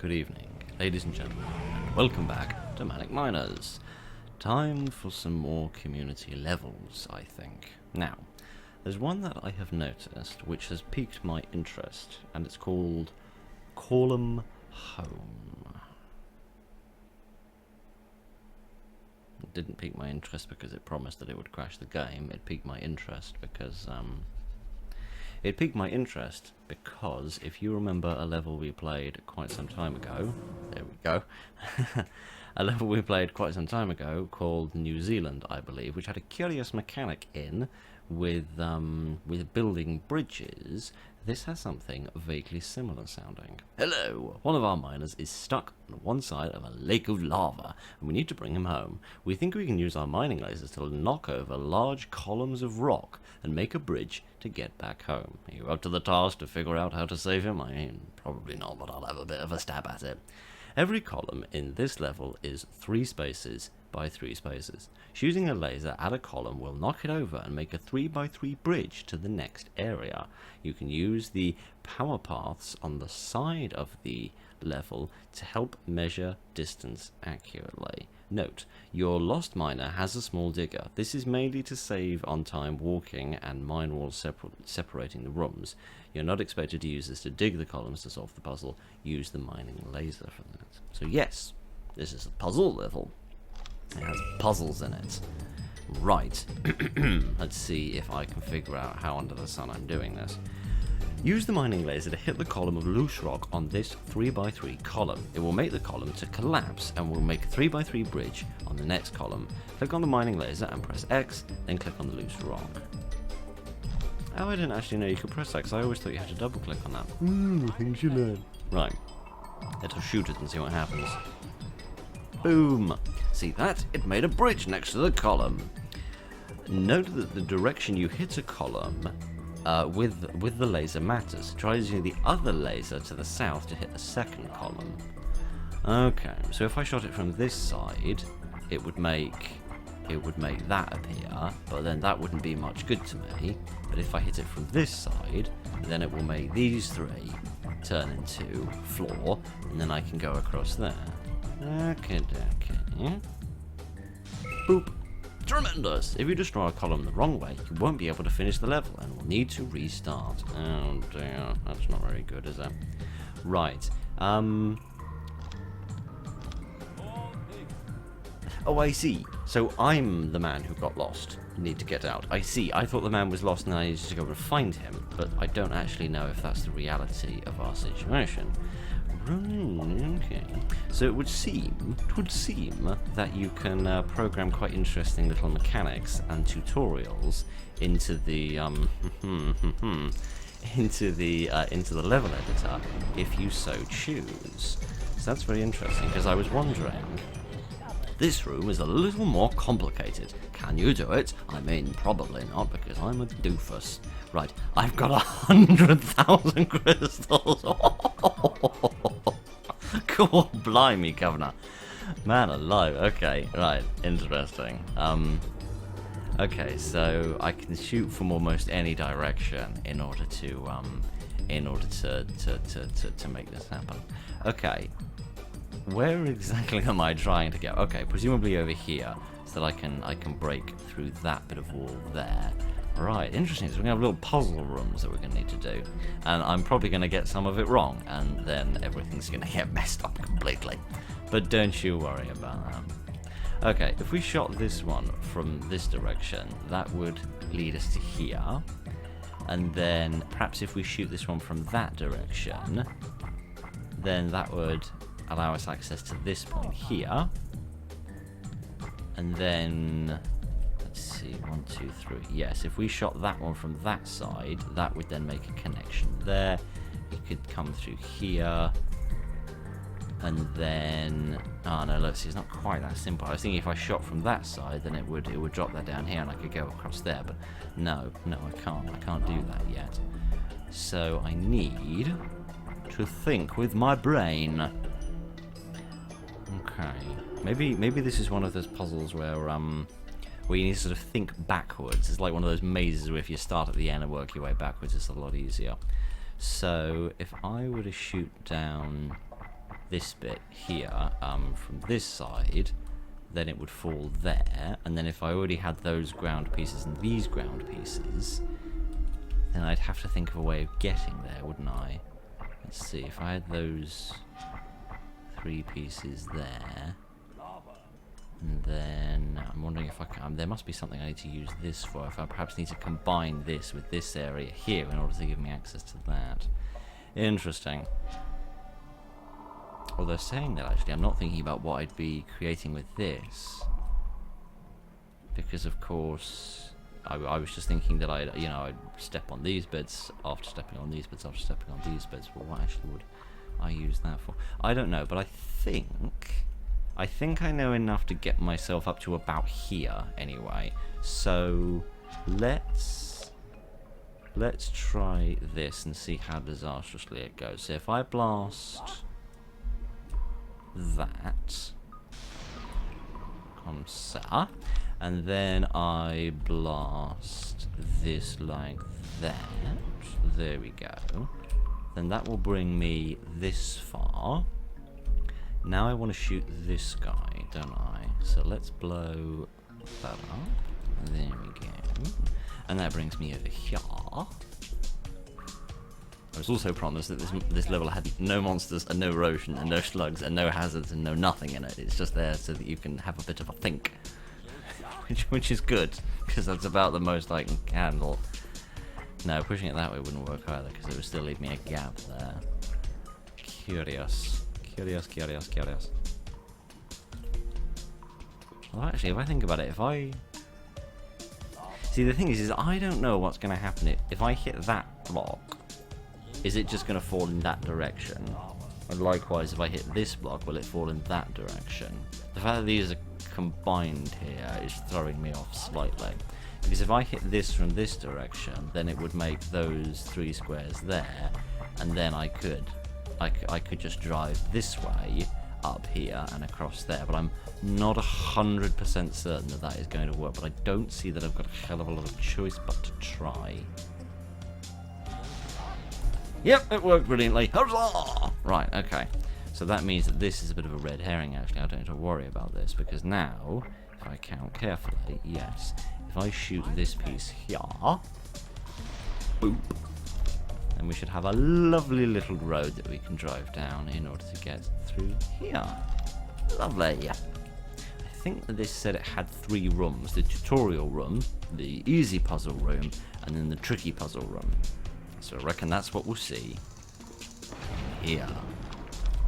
Good evening, ladies and gentlemen, and welcome back to Manic Miners. Time for some more community levels, I think. Now, there's one that I have noticed which has piqued my interest, and it's called Call 'em Home. It didn't pique my interest because it promised that it would crash the game. It piqued my interest because if you remember a level we played quite some time ago, there we go, a level we played quite some time ago called New Zealand, I believe, which had a curious mechanic in with building bridges. This has something vaguely similar sounding. Hello! One of our miners is stuck on one side of a lake of lava, and we need to bring him home. We think we can use our mining lasers to knock over large columns of rock and make a bridge to get back home. Are you up to the task to figure out how to save him? I mean, probably not, but I'll have a bit of a stab at it. Every column in this level is 3 spaces by 3 spaces. Shooting a laser at a column will knock it over and make a 3 by 3 bridge to the next area. You can use the power paths on the side of the level to help measure distance accurately. Note, your lost miner has a small digger. This is mainly to save on time walking and mine walls separating the rooms. You're not expected to use this to dig the columns to solve the puzzle. Use the mining laser for that. So yes, this is a puzzle level. It has puzzles in it. Right. Let's see if I can figure out how under the sun I'm doing this. Use the mining laser to hit the column of loose rock on this 3 by 3 column. It will make the column to collapse and will make a 3 by 3 bridge on the next column. Click on the mining laser and press X, then click on the loose rock. Oh, I didn't actually know you could press X. I always thought you had to double click on that. Things you learn. Right. Let's shoot it and see what happens. Boom! See that? It made a bridge next to the column. Note that the direction you hit a column with the laser matters. Try using the other laser to the south to hit the second column. Okay, so if I shot it from this side, it would make that appear, but then that wouldn't be much good to me. But if I hit it from this side, then it will make these 3 turn into floor, and then I can go across there. Okay. Boop. Tremendous! If you destroy a column the wrong way, you won't be able to finish the level and will need to restart. Oh dear, that's not very good, is it? Right. Oh, I see. So I'm the man who got lost. Need to get out. I see. I thought the man was lost and I needed to go and find him, but I don't actually know if that's the reality of our situation. Okay. So it would seem that you can program quite interesting little mechanics and tutorials into the into the level editor if you so choose. So that's very interesting because I was wondering. This room is a little more complicated. Can you do it? I mean, probably not, because I'm a doofus. Right, I've got 100,000 crystals. Cool, blimey, Governor. Man alive. Okay, right, interesting. Okay, so I can shoot from almost any direction in order to make this happen. Okay. Where exactly am I trying to go? Okay, presumably over here, so that I can break through that bit of wall there. Right, interesting. So we're going to have little puzzle rooms that we're going to need to do. And I'm probably going to get some of it wrong, and then everything's going to get messed up completely. But don't you worry about that. Okay, if we shot this one from this direction, that would lead us to here. And then perhaps if we shoot this one from that direction, then that would allow us access to this point here, and then let's see, 1, 2, 3. Yes, if we shot that one from that side, that would then make a connection there. It could come through here, and then oh no, let's see, it's not quite that simple. I was thinking if I shot from that side, then it would drop that down here, and I could go across there. But no, I can't do that yet. So I need to think with my brain. Okay, maybe this is one of those puzzles where you need to sort of think backwards. It's like one of those mazes where if you start at the end and work your way backwards, it's a lot easier. So if I were to shoot down this bit here from this side, then it would fall there. And then if I already had those ground pieces and these ground pieces, then I'd have to think of a way of getting there, wouldn't I? Let's see, if I had those 3 pieces there, and then I'm wondering if I can, there must be something I need to use this for, if I perhaps need to combine this with this area here in order to give me access to that. Interesting. Although saying that, actually, I'm not thinking about what I'd be creating with this, because of course I was just thinking that I'd step on these bits after stepping on these bits after stepping on these bits. But what actually would I use that for? I don't know, but I think I know enough to get myself up to about here anyway. So let's try this and see how disastrously it goes. So if I blast that, comme ça, and then I blast this like that, there we go, then that will bring me this far. Now I want to shoot this guy, don't I? So let's blow that up, there we go, and that brings me over here. I was also promised that this level had no monsters and no erosion and no slugs and no hazards and no nothing in it. It's just there so that you can have a bit of a think. Which is good, because that's about the most I can handle. No, pushing it that way wouldn't work either, because it would still leave me a gap there. Curious. Well, actually, if I think about it, if I... See, the thing is I don't know what's going to happen if I hit that block. Is it just going to fall in that direction? And likewise, if I hit this block, will it fall in that direction? The fact that these are combined here is throwing me off slightly. Because if I hit this from this direction, then it would make those 3 squares there, and then I could just drive this way up here and across there. But I'm not 100% certain that is going to work. But I don't see that I've got a hell of a lot of choice but to try. Yep, it worked brilliantly. Huzzah! Right, okay. So that means that this is a bit of a red herring, actually. I don't have to worry about this, because now, if I count carefully, yes, if I shoot this piece here, boop, then we should have a lovely little road that we can drive down in order to get through here. Lovely. I think that this said it had 3 rooms. The tutorial room, the easy puzzle room, and then the tricky puzzle room. So I reckon that's what we'll see here.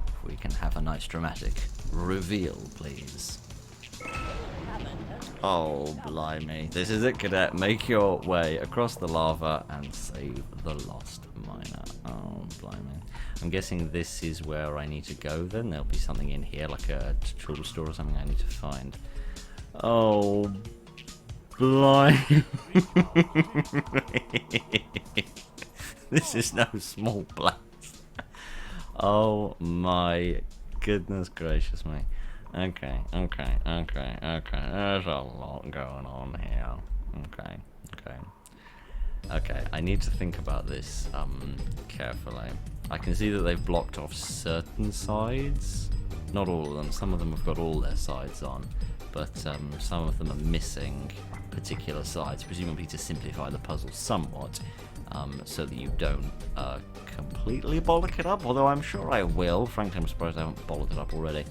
If we can have a nice dramatic reveal, please. Oh, blimey. This is it, cadet. Make your way across the lava and save the lost miner. Oh, blimey. I'm guessing this is where I need to go then. There'll be something in here, like a tool store or something I need to find. Oh, blimey. This is no small place. Oh my goodness gracious me. Okay. There's a lot going on here. Okay, I need to think about this carefully. I can see that they've blocked off certain sides. Not all of them. Some of them have got all their sides on. But some of them are missing particular sides, presumably to simplify the puzzle somewhat. So that you don't completely bollock it up, although I'm sure I will. Frankly, I'm surprised I haven't bollocked it up already.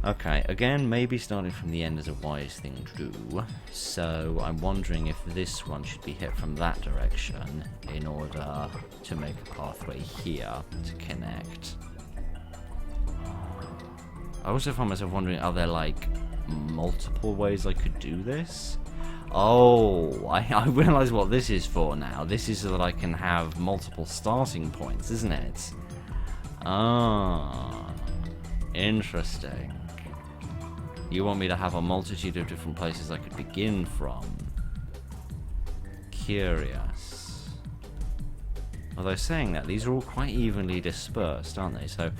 Okay, again, maybe starting from the end is a wise thing to do. So I'm wondering if this one should be hit from that direction in order to make a pathway here to connect. I also find myself wondering, are there like multiple ways I could do this? Oh, I realise what this is for now. This is so that I can have multiple starting points, isn't it? Ah, interesting. You want me to have a multitude of different places I could begin from? Curious. Although saying that, these are all quite evenly dispersed, aren't they? So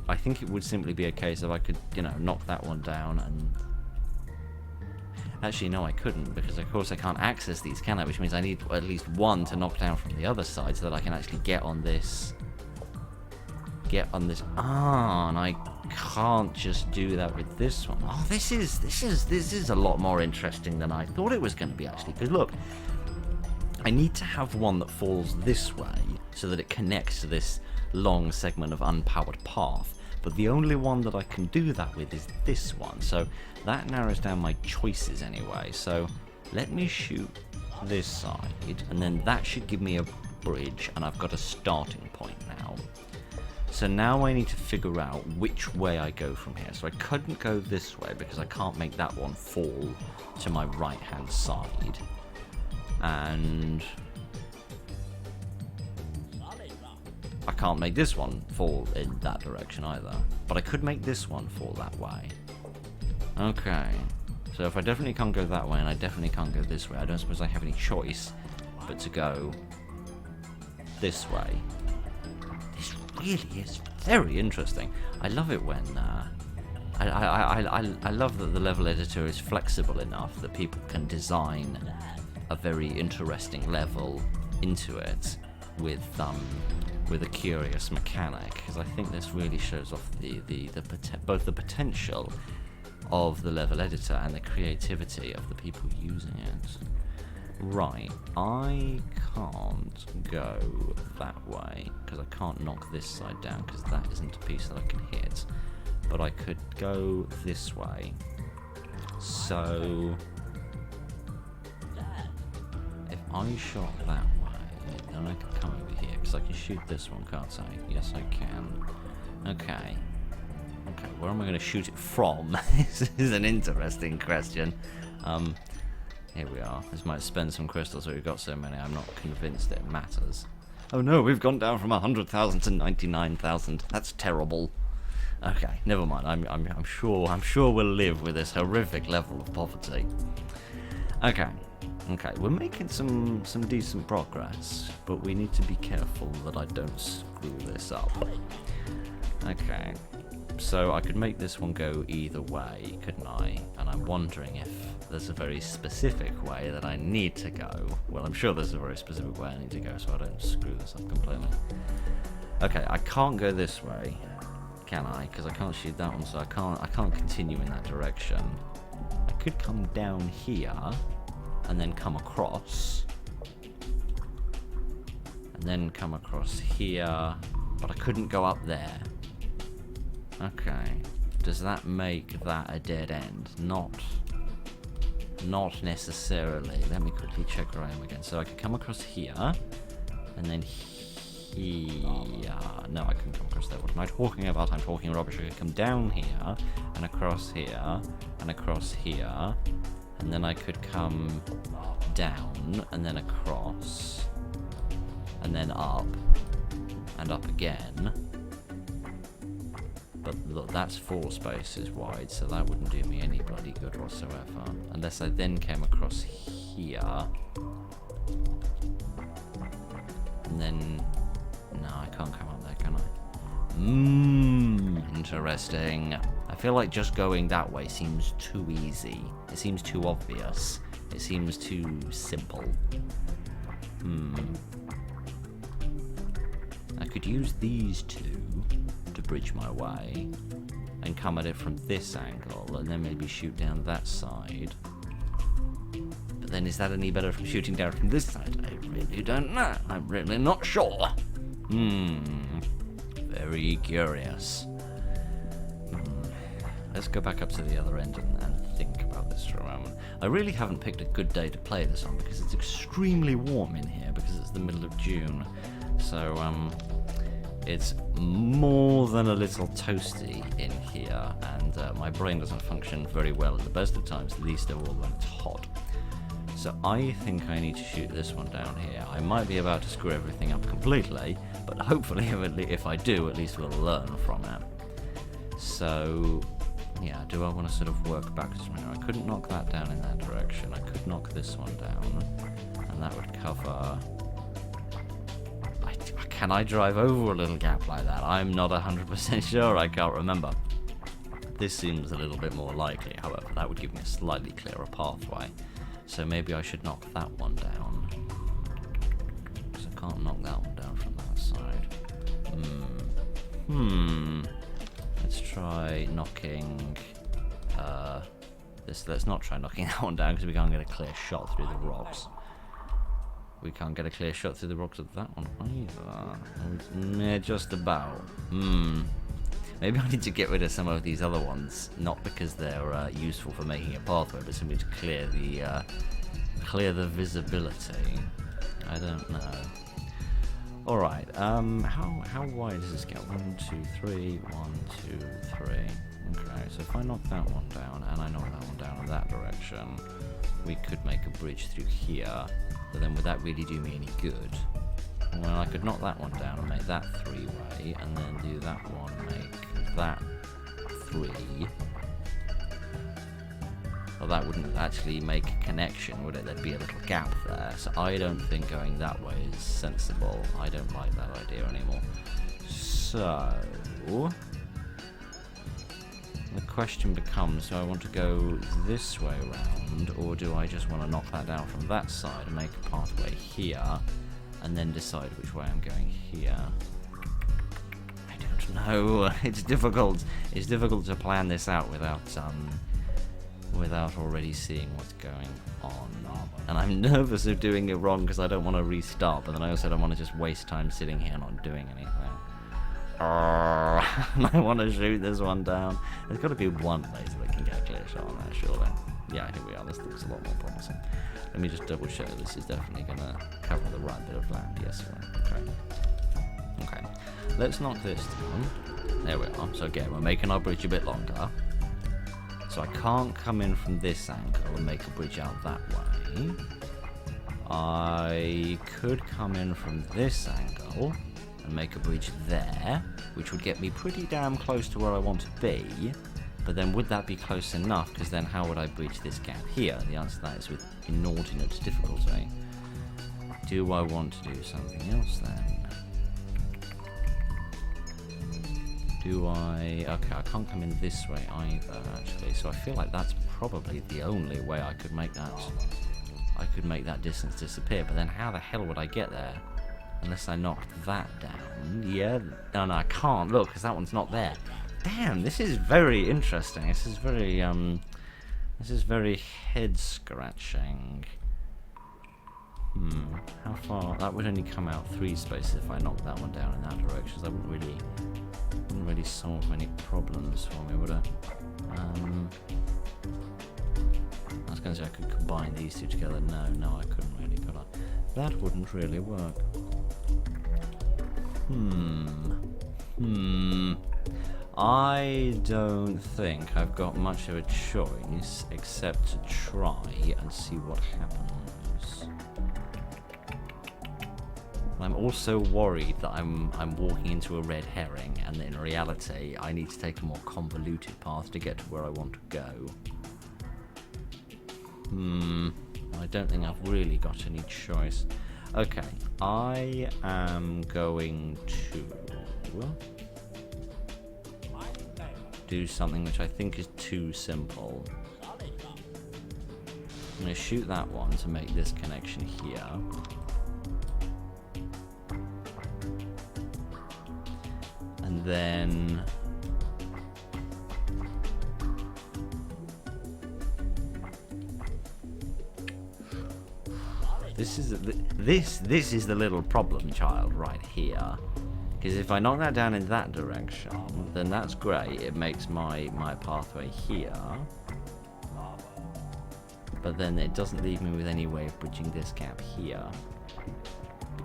I think it would simply be a case of I could, knock that one down and... Actually, no, I couldn't, because of course I can't access these, can I? Which means I need at least one to knock down from the other side so that I can actually get on this get on this. Ah, and I can't just do that with this one. Oh, this is a lot more interesting than I thought it was going to be, actually. Because look, I need to have one that falls this way so that it connects to this long segment of unpowered path. But the only one that I can do that with is this one. So that narrows down my choices anyway. So let me shoot this side, and then that should give me a bridge, and I've got a starting point now. So now I need to figure out which way I go from here. So I couldn't go this way because I can't make that one fall to my right hand side. And I can't make this one fall in that direction either. But I could make this one fall that way. Okay. So if I definitely can't go that way and I definitely can't go this way, I don't suppose I have any choice but to go this way. This really is very interesting. I love it when I love that the level editor is flexible enough that people can design a very interesting level into it with a curious mechanic, because I think this really shows off both the potential of the level editor and the creativity of the people using it. Right, I can't go that way because I can't knock this side down because that isn't a piece that I can hit, but I could go this way. So if I shot that way, then I can come over here because I can shoot this one, can't I? Yes, I can. Okay, where am I going to shoot it from? This is an interesting question. Here we are. This might spend some crystals, but we've got so many, I'm not convinced it matters. Oh no, we've gone down from 100,000 to 99,000. That's terrible. Okay, never mind. I'm sure we'll live with this horrific level of poverty. Okay, we're making some decent progress, but we need to be careful that I don't screw this up. Okay. So I could make this one go either way, couldn't I? And I'm wondering if there's a very specific way that I need to go. Well, I'm sure there's a very specific way I need to go so I don't screw this up completely. Okay, I can't go this way, can I? Because I can't shoot that one, so I can't continue in that direction. I could come down here and then come across. And then come across here, but I couldn't go up there. Okay, does that make that a dead end? Not necessarily. Let me quickly check where I am again. So I could come across here, and then here. No, I couldn't come across there. What am I talking about? I'm talking rubbish. I could come down here, and across here, and across here, and then I could come down, and then across, and then up, and up again. But look, that's 4 spaces wide, so that wouldn't do me any bloody good whatsoever. Unless I then came across here. And then... No, I can't come up there, can I? Interesting. I feel like just going that way seems too easy. It seems too obvious. It seems too simple. I could use these two to bridge my way and come at it from this angle and then maybe shoot down that side. But then is that any better from shooting down from this side? I really don't know. I'm really not sure. Very curious. Let's go back up to the other end and think about this for a moment. I really haven't picked a good day to play this on because it's extremely warm in here because it's the middle of June. So, it's more than a little toasty in here, and my brain doesn't function very well at the best of times, least of all when it's hot. So I think I need to shoot this one down here. I might be about to screw everything up completely, but hopefully if I do, at least we'll learn from it. So, yeah, do I want to sort of work backwards from here? I couldn't knock that down in that direction. I could knock this one down, and that would cover... Can I drive over a little gap like that? I'm not 100% sure, I can't remember. This seems a little bit more likely, however, that would give me a slightly clearer pathway. So maybe I should knock that one down. Because I can't knock that one down from that side. Let's try knocking let's not try knocking that one down because we can't get a clear shot through the rocks. We can't get a clear shot through the rocks of that one either. Just about. Maybe I need to get rid of some of these other ones, not because they're useful for making a pathway, but simply to clear the visibility. I don't know. Alright, how wide does this get? 1, 2, 3, 1, 2, 3. Okay, so if I knock that one down, and I knock that one down in that direction, we could make a bridge through here, but then would that really do me any good? Well, I could knock that one down and make that 3-way, and then do that one, make that 3. Well, that wouldn't actually make a connection, would it? There'd be a little gap there, so I don't think going that way is sensible. I don't like that idea anymore. So the question becomes, do I want to go this way around, or do I just want to knock that down from that side and make a pathway here, and then decide which way I'm going here? I don't know. It's difficult. It's difficult to plan this out without already seeing what's going on. And I'm nervous of doing it wrong because I don't want to restart, but then I also don't want to just waste time sitting here not doing anything. I want to shoot this one down. There's got to be one laser that can get a clear shot on that, surely. Yeah, here we are. This looks a lot more promising. Let me just double check this is definitely going to cover the right bit of land. Yes, right. Okay. Let's knock this down. There we are. So again, we're making our bridge a bit longer. So I can't come in from this angle and make a bridge out that way. I could come in from this angle and make a bridge there, which would get me pretty damn close to where I want to be. But then would that be close enough? Because then how would I bridge this gap here? The answer to that is with inordinate difficulty. Do I want to do something else then? Okay, I can't come in this way either, actually, so I feel like that's probably the only way I could make that distance disappear, but then how the hell would I get there? Unless I knocked that down. Yeah, no, I can't, look, because that one's not there. Damn, this is very interesting. This is very head-scratching. How far? That would only come out 3 spaces if I knocked that one down in that direction, so that wouldn't really solve many problems for me, would it? I was going to say I could combine these two together. No, I couldn't really, could I? That wouldn't really work. I don't think I've got much of a choice except to try and see what happens. I'm also worried that I'm walking into a red herring, and in reality I need to take a more convoluted path to get to where I want to go. I don't think I've really got any choice. Okay, I am going to do something which I think is too simple. I'm going to shoot that one to make this connection here. And then this is the little problem child right here, because if I knock that down in that direction, then that's great, it makes my pathway here, but then it doesn't leave me with any way of bridging this gap here,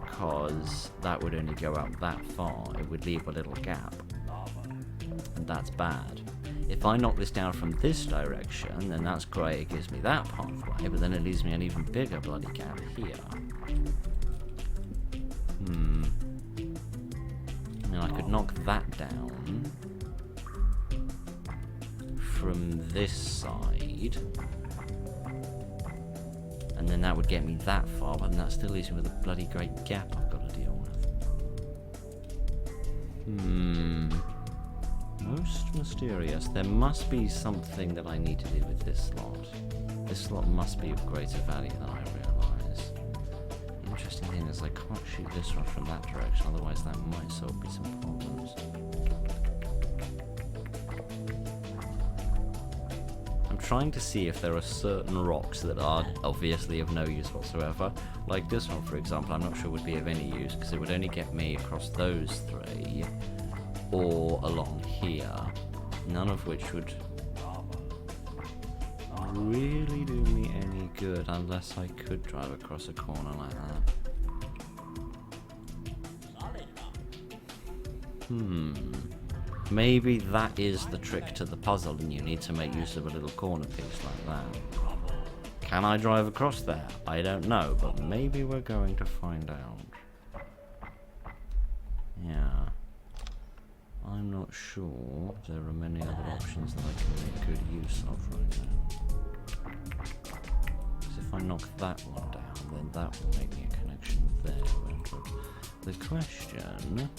because that would only go out that far. It would leave a little gap, and that's bad. If I knock this down from this direction, then that's great, it gives me that pathway, but then it leaves me an even bigger bloody gap here. Now I could knock that down from this side, and then that would get me that far, but then that still leaves me with a bloody great gap I've got to deal with. Most mysterious. There must be something that I need to do with this slot. This slot must be of greater value than I realise. The interesting thing is I can't shoot this one from that direction, otherwise that might solve me some problems. trying to see if there are certain rocks that are obviously of no use whatsoever. Like this one, for example, I'm not sure would be of any use, because it would only get me across those three, or along here. None of which would really do me any good, unless I could drive across a corner like that. Maybe that is the trick to the puzzle, and you need to make use of a little corner piece like that. Can I drive across there? I don't know, but maybe we're going to find out. Yeah. I'm not sure there are many other options that I can make good use of right now. Because if I knock that one down, then that will make me a connection there. But the question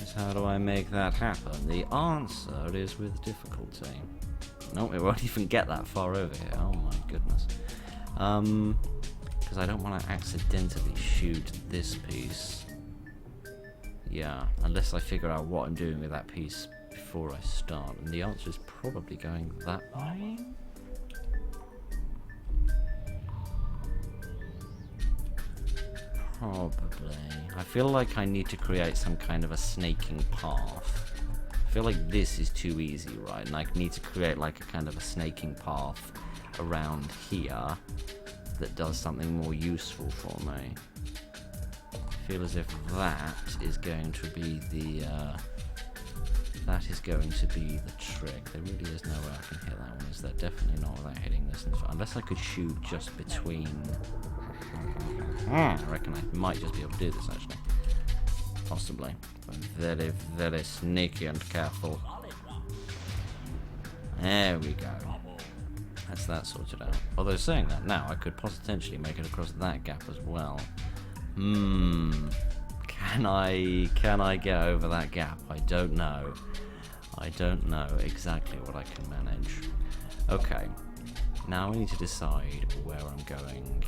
is, how do I make that happen? The answer is with difficulty. No, it won't even get that far over here. Oh my goodness. Because I don't want to accidentally shoot this piece. Yeah, unless I figure out what I'm doing with that piece before I start. And the answer is probably going that way. Probably. I feel like I need to create some kind of a snaking path. I feel like this is too easy, right? And I need to create like a kind of a snaking path around here that does something more useful for me. I feel as if that is going to be the trick. There really is no way I can hit that one, is there? Definitely not without hitting this. Unless I could shoot just between. I reckon I might just be able to do this actually. Possibly. But very, very sneaky and careful. There we go. That's that sorted out. Although saying that now, I could potentially make it across that gap as well. Can I get over that gap? I don't know. I don't know exactly what I can manage. Okay. Now I need to decide where I'm going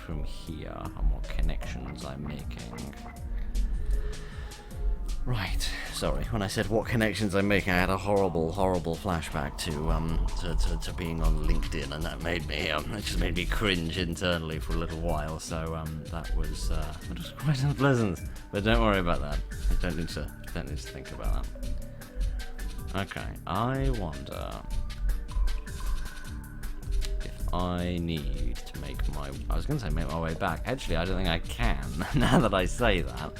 from here and what connections I'm making. Right. Sorry, when I said what connections I'm making, I had a horrible flashback to being on LinkedIn, and that made me it just made me cringe internally for a little while. So that was quite unpleasant. But don't worry about that. I don't need to think about that. Okay. I wonder if I need to make my. I was going to say make my way back. Actually, I don't think I can. Now that I say that.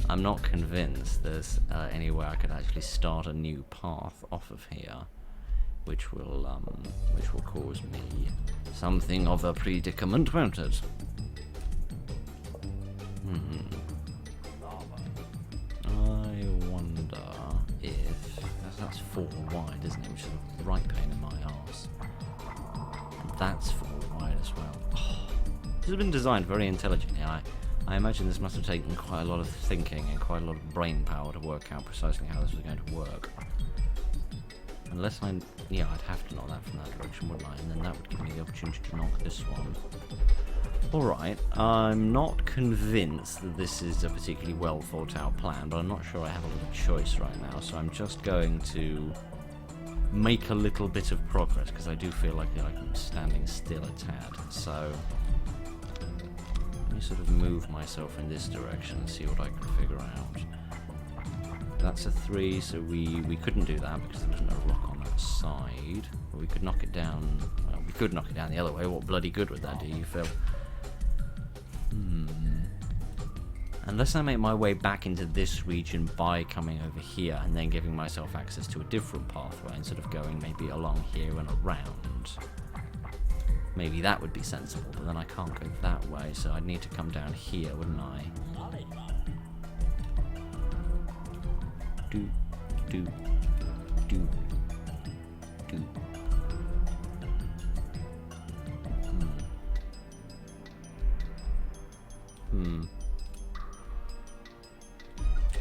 I'm not convinced there's any way I could actually start a new path off of here, which will cause me something of a predicament, won't it? I wonder if that's 4 wide, isn't it? Which is the right pain in my arse. And that's 4 wide as well. Oh, this has been designed very intelligently. I imagine this must have taken quite a lot of thinking and quite a lot of brain power to work out precisely how this was going to work. Unless I'd have to knock that from that direction, wouldn't I? And then that would give me the opportunity to knock this one. Alright, I'm not convinced that this is a particularly well thought out plan, but I'm not sure I have a lot of choice right now, so I'm just going to make a little bit of progress, because I do feel like I'm standing still a tad, so let me sort of move myself in this direction and see what I can figure out. That's a 3, so we couldn't do that because there was no rock on that side. But we could knock it down. Well, we could knock it down the other way. What bloody good would that do you, Phil? Unless I make my way back into this region by coming over here and then giving myself access to a different pathway instead of going maybe along here and around. Maybe that would be sensible, but then I can't go that way, so I'd need to come down here, wouldn't I? Do.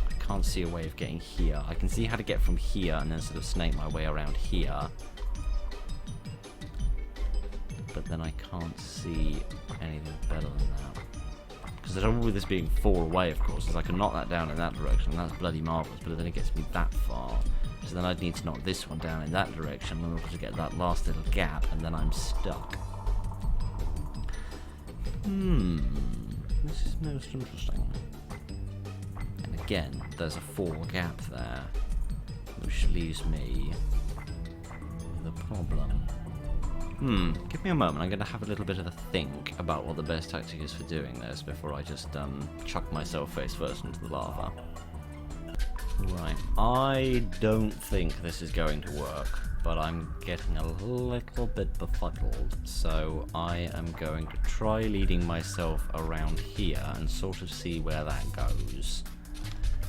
I can't see a way of getting here. I can see how to get from here and then sort of snake my way around here. But then I can't see anything better than that. Because the trouble with this being 4 away, of course, is I can knock that down in that direction, and that's bloody marvellous, but then it gets me that far. because then I'd need to knock this one down in that direction in order to get that last little gap, and then I'm stuck. This is most interesting. And again, there's a 4 gap there, which leaves me with a problem. Give me a moment. I'm going to have a little bit of a think about what the best tactic is for doing this before I just chuck myself face first into the lava. Right, I don't think this is going to work, but I'm getting a little bit befuddled, so I am going to try leading myself around here and sort of see where that goes,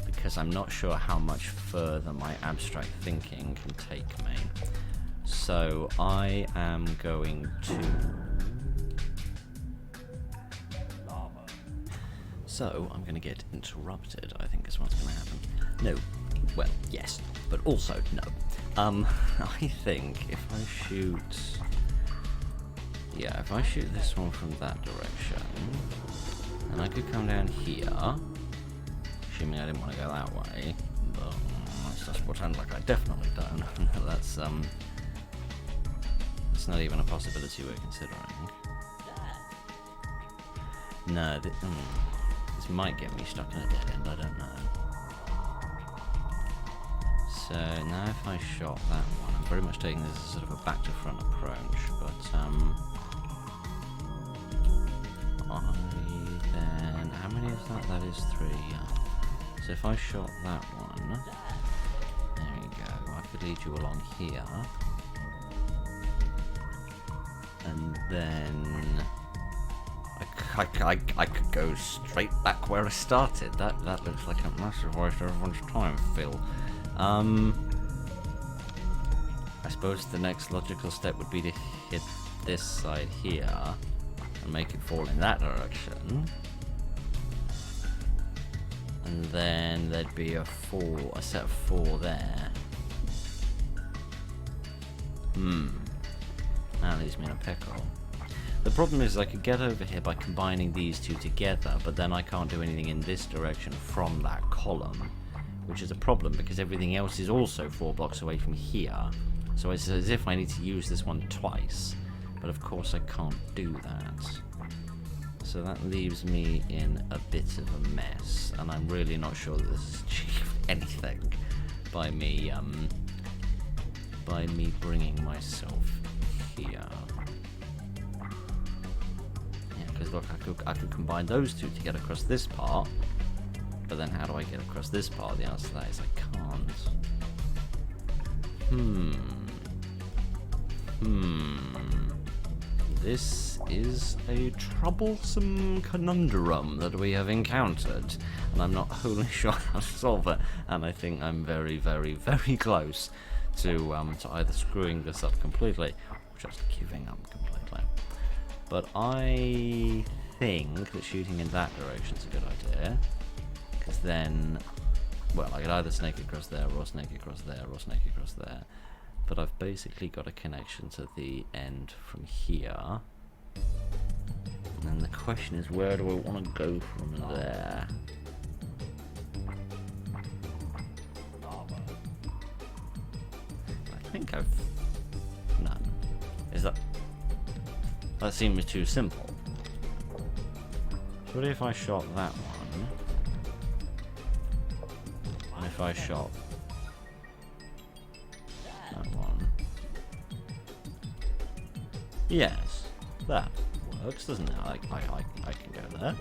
because I'm not sure how much further my abstract thinking can take me. So I am going to... So I'm going to get interrupted, I think is what's going to happen. No. Well, yes, but also no. I think if I shoot... Yeah, if I shoot this one from that direction, then I could come down here, assuming I didn't want to go that way, but let's just pretend like I definitely don't. That's it's not even a possibility we're considering. No, this might get me stuck in a dead end, I don't know. So now if I shot that one, I'm very much taking this as sort of a back to front approach, but then, how many is that? That is 3. So if I shot that one, there we go, I could lead you along here. And then I could go straight back where I started. That looks like a massive waste of everyone's time, Phil. I suppose the next logical step would be to hit this side here and make it fall in that direction. And then there'd be a set of 4 there. That leaves me in a pickle. The problem is I could get over here by combining these 2 together, but then I can't do anything in this direction from that column, which is a problem because everything else is also 4 blocks away from here. So it's as if I need to use this one twice, but of course I can't do that. So that leaves me in a bit of a mess, and I'm really not sure that this has achieved anything by me bringing myself here. Yeah, because look, I could combine those 2 to get across this part, but then how do I get across this part? The answer to that is I can't. This is a troublesome conundrum that we have encountered, and I'm not wholly sure how to solve it, and I think I'm very, very, very close to either screwing this up completely or just giving up completely. But I think that shooting in that direction is a good idea, because then, well, I could either snake across there, or snake across there, or snake across there. But I've basically got a connection to the end from here. And then the question is, where do I want to go from there? I think I've... No. Is that... That seems too simple. So what if I shot that one? And if I shot that one? Yes, that works, doesn't it? I can go there.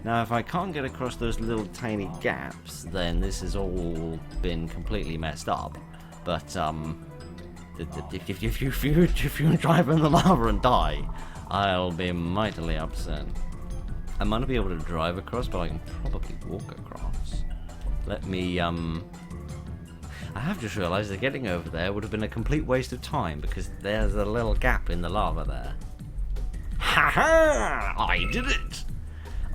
Now, if I can't get across those little tiny gaps, then this has all been completely messed up. But if you drive in the lava and die, I'll be mightily upset. I might not be able to drive across, but I can probably walk across. Let me, I have just realised that getting over there would have been a complete waste of time, because there's a little gap in the lava there. Ha ha! I did it!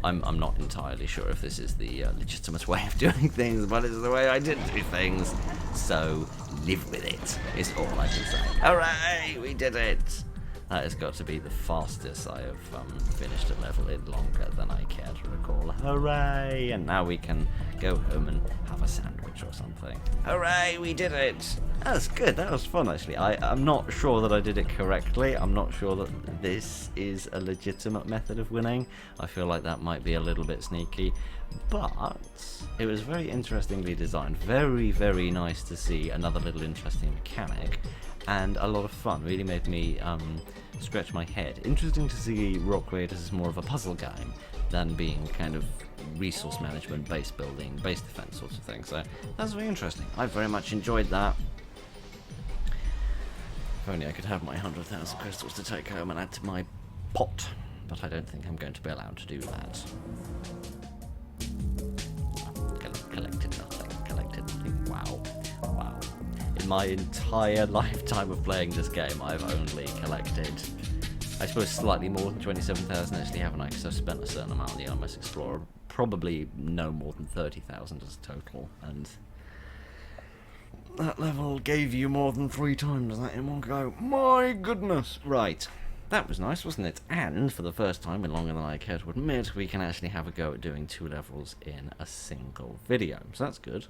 I'm not entirely sure if this is the legitimate way of doing things, but it's the way I did do things. So, live with it, is all I can say. Hooray! We did it! That has got to be the fastest I have finished a level in longer than I care to recall. Hooray! And now we can go home and have a sandwich or something. Hooray, we did it! That was good, that was fun actually. I'm not sure that I did it correctly. I'm not sure that this is a legitimate method of winning. I feel like that might be a little bit sneaky. But it was very interestingly designed. Very, very nice to see another little interesting mechanic. And a lot of fun. Really made me scratch my head. Interesting to see Rock Raiders as more of a puzzle game than being kind of resource management, base building, base defense sorts of thing. So that's very interesting. I very much enjoyed that. If only I could have my 100,000 crystals to take home and add to my pot. But I don't think I'm going to be allowed to do that. Collected nothing. Wow. In my entire lifetime of playing this game, I've only collected, I suppose, slightly more than 27,000 actually, haven't I? Because I've spent a certain amount on the LMS Explorer. Probably no more than 30,000 as a total. And that level gave you more than 3 times that in one go. My goodness! Right. That was nice, wasn't it? And for the first time in longer than I care to admit, we can actually have a go at doing 2 levels in a single video. So that's good.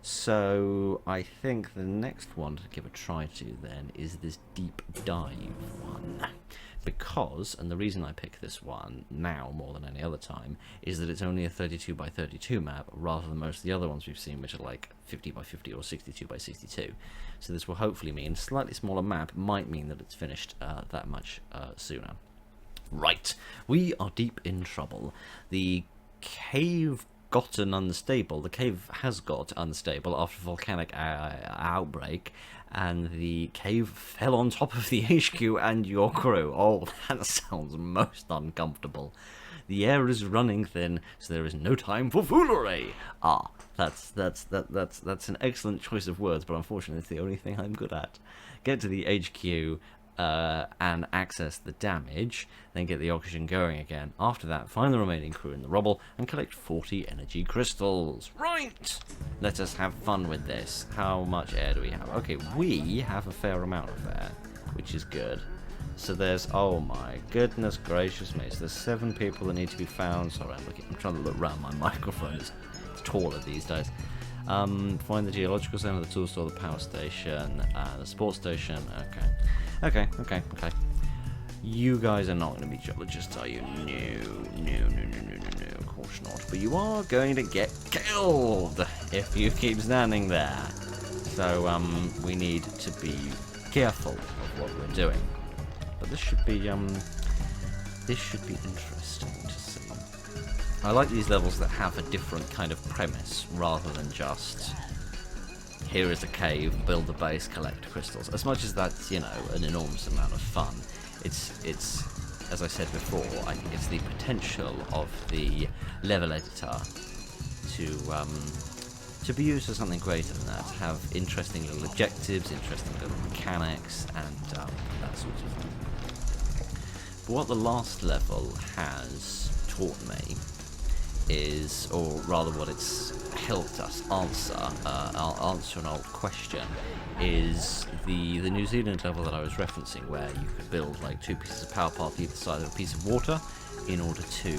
So I think the next one to give a try to then is this deep dive one. Because, and the reason I pick this one now more than any other time, is that it's only a 32 by 32 map rather than most of the other ones we've seen, which are like 50 by 50 or 62 by 62. So this will hopefully mean slightly smaller map might mean that it's finished that much sooner. Right, we are deep in trouble. The cave gotten unstable. The cave has got unstable after a volcanic outbreak, and the cave fell on top of the HQ and your crew. Oh, that sounds most uncomfortable. The air is running thin, so there is no time for foolery. Ah, that's an excellent choice of words, but unfortunately it's the only thing I'm good at. Get to the HQ and access the damage, then get the oxygen going again. After that, find the remaining crew in the rubble and collect 40 energy crystals. Right! Let us have fun with this. How much air do we have? Okay, we have a fair amount of air, which is good. So there's, oh my goodness gracious me, so there's 7 people that need to be found. Sorry, I'm trying to look around my microphone. It's taller these days. Find the geological center, the tool store, the power station, the sports station. Okay. You guys are not going to be geologists, are you? No, of course not. But you are going to get killed if you keep standing there. So, we need to be careful of what we're doing. But this should be interesting to see. I like these levels that have a different kind of premise, rather than just, here is a cave, build a base, collect crystals. As much as that's, you know, an enormous amount of fun, it's as I said before, I think it's the potential of the level editor to be used for something greater than that, to have interesting little objectives, interesting little mechanics, and that sort of thing. But what the last level has taught me is, or rather what it's helped us answer an old question, is the New Zealand level that I was referencing, where you could build like 2 pieces of power path either side of a piece of water in order to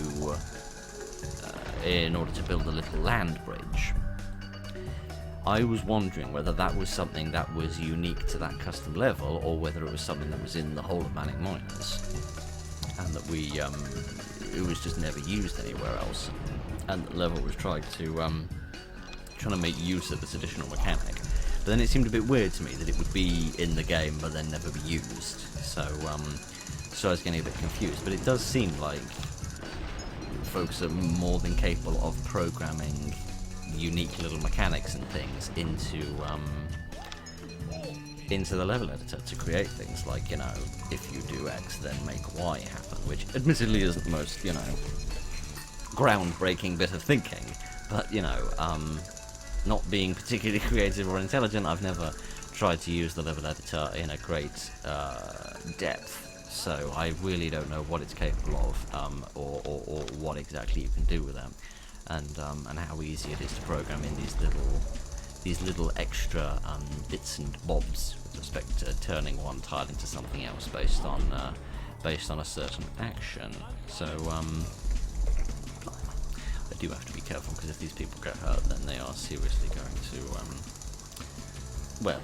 build a little land bridge. I was wondering whether that was something that was unique to that custom level, or whether it was something that was in the whole of Manic Miners, and that it was just never used anywhere else, and the level was trying to make use of this additional mechanic. But then it seemed a bit weird to me that it would be in the game but then never be used. So I was getting a bit confused. But it does seem like folks are more than capable of programming unique little mechanics and things into the level editor to create things like, you know, if you do X, then make Y happen, which admittedly isn't the most, you know, groundbreaking bit of thinking, but, you know, not being particularly creative or intelligent, I've never tried to use the level editor in a great depth, so I really don't know what it's capable of, or what exactly you can do with them, and how easy it is to program in these these little extra bits and bobs with respect to turning one tile into something else based on a certain action. So I do have to be careful, because if these people get hurt, then they are seriously going to well,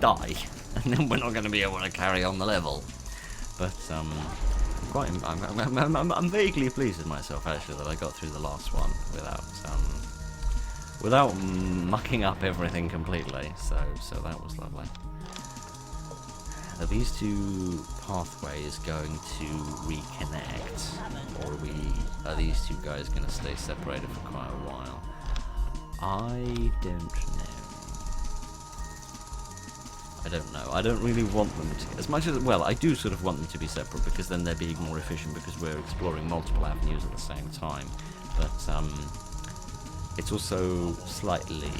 die, and then we're not going to be able to carry on the level. But I'm vaguely pleased with myself, actually, that I got through the last one without mucking up everything completely. So that was lovely. Are these two pathways going to reconnect, or are these two guys going to stay separated for quite a while? I don't know. I don't really want them to, as much as, well, I do sort of want them to be separate, because then they're being more efficient, because we're exploring multiple avenues at the same time. But it's also slightly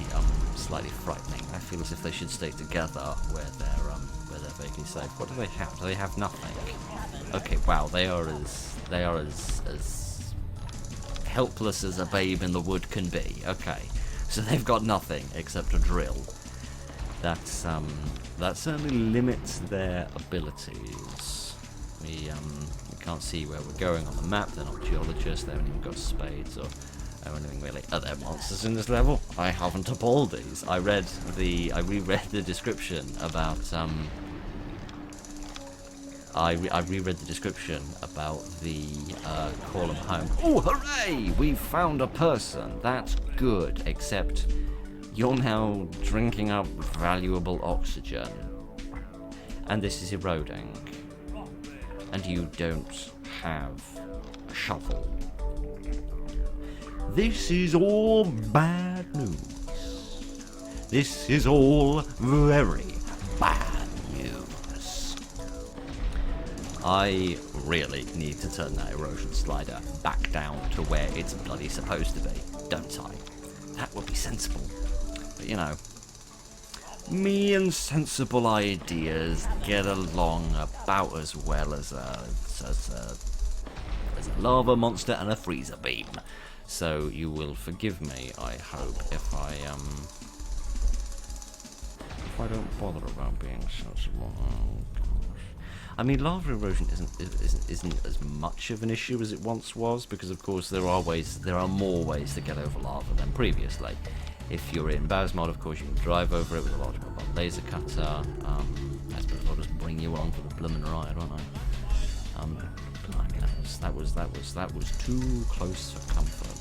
frightening. I feel as if they should stay together where they're vaguely safe. What do they have? Do they have nothing? Okay, wow, they are as helpless as a babe in the wood can be. Okay, so they've got nothing except a drill. That certainly limits their abilities. We can't see where we're going on the map. They're not geologists. They haven't even got spades or anything really. Are there monsters in this level? I haven't appalled these. I reread the description about I reread the description about the call 'em home. Oh, hooray! We've found a person. That's good. Except you're now drinking up valuable oxygen, and this is eroding, and you don't have a shovel. This is all bad news. This is all very bad news. I really need to turn that erosion slider back down to where it's bloody supposed to be, don't I? That would be sensible. But you know, me and sensible ideas get along about as well as a lava monster and a freezer beam. So you will forgive me, I hope, if I don't bother about being sensible. Oh gosh. I mean, lava erosion isn't as much of an issue as it once was, because of course there are more ways to get over lava than previously. If you're in Basmod, of course, you can drive over it with a large mobile laser cutter. I suppose I'll just bring you on for the bloomin' ride, won't I? That was too close for comfort.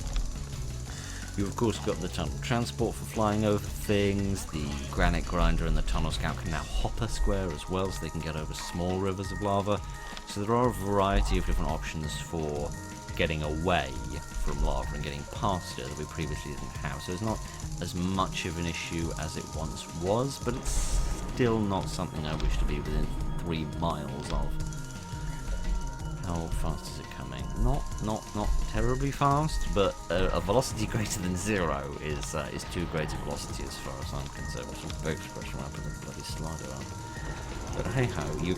You've of course got the tunnel transport for flying over things. The granite grinder and the tunnel scout can now hop a square as well, so they can get over small rivers of lava. So there are a variety of different options for getting away from lava and getting past it that we previously didn't have. So it's not as much of an issue as it once was, but it's still not something I wish to be within 3 miles of. How fast is it coming? Not terribly fast, but a velocity greater than 0 is too great a velocity as far as I'm concerned. Which is a big expression around with a bloody slider up. But hey ho, you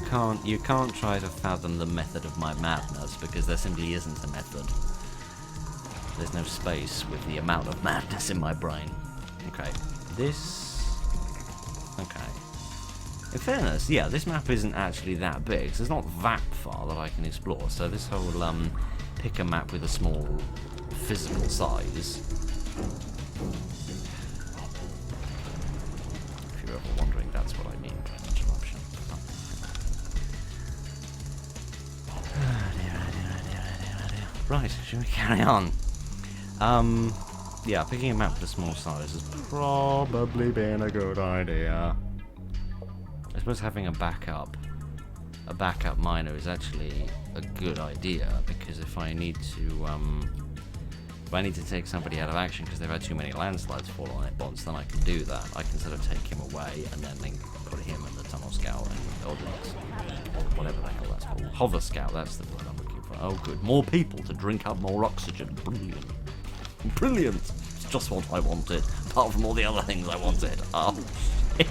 can't try to fathom the method of my madness, because there simply isn't a method. There's no space with the amount of madness in my brain. Okay, okay. In fairness, yeah, this map isn't actually that big, so it's not that far that I can explore. So this whole pick a map with a small physical size. If you're ever wondering, that's what I mean by an interruption. Right, shall we carry on? Yeah, picking a map with a small size has probably been a good idea. I suppose having a backup miner is actually a good idea, because if I need to take somebody out of action because they've had too many landslides fall on it once, then I can do that. I can sort of take him away and then put him in the tunnel scout or whatever the hell that's called. Hover scout, that's the word I'm looking for. Oh good, more people to drink up more oxygen. Brilliant. Brilliant! It's just what I wanted, apart from all the other things I wanted. Oh shit.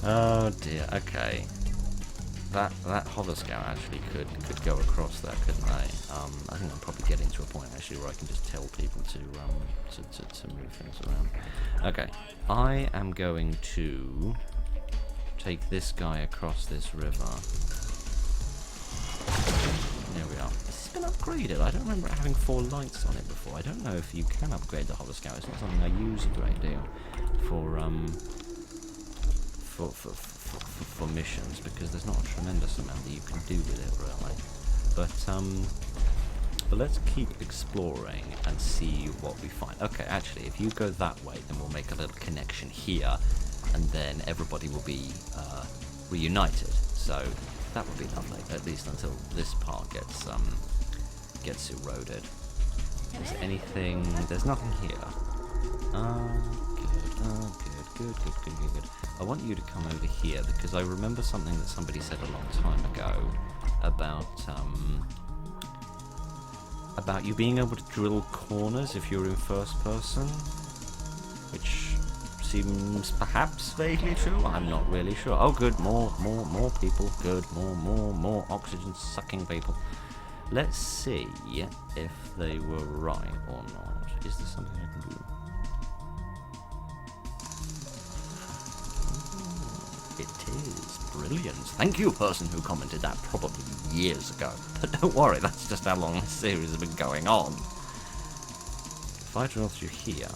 Oh dear, okay. That hover scout actually could go across there, couldn't they? I think I'm probably getting to a point actually where I can just tell people to to move things around. Okay, I am going to take this guy across this river. There we are. This has been upgraded. I don't remember it having 4 lights on it before. I don't know if you can upgrade the hover scout. It's not something I use a great deal for missions, because there's not a tremendous amount that you can do with it really. But let's keep exploring and see what we find. Okay, actually, if you go that way, then we'll make a little connection here, and then everybody will be reunited. So that would be lovely, at least until this part gets eroded. Is there anything? There's nothing here. Good. I want you to come over here, because I remember something that somebody said a long time ago about you being able to drill corners if you're in first person, which seems perhaps vaguely true. I'm not really sure. Oh, good, more people. Good, more oxygen-sucking people. Let's see if they were right or not. Is there something I can do? It is brilliant. Thank you, person who commented that probably years ago. But don't worry, that's just how long this series has been going on. If I drill through here,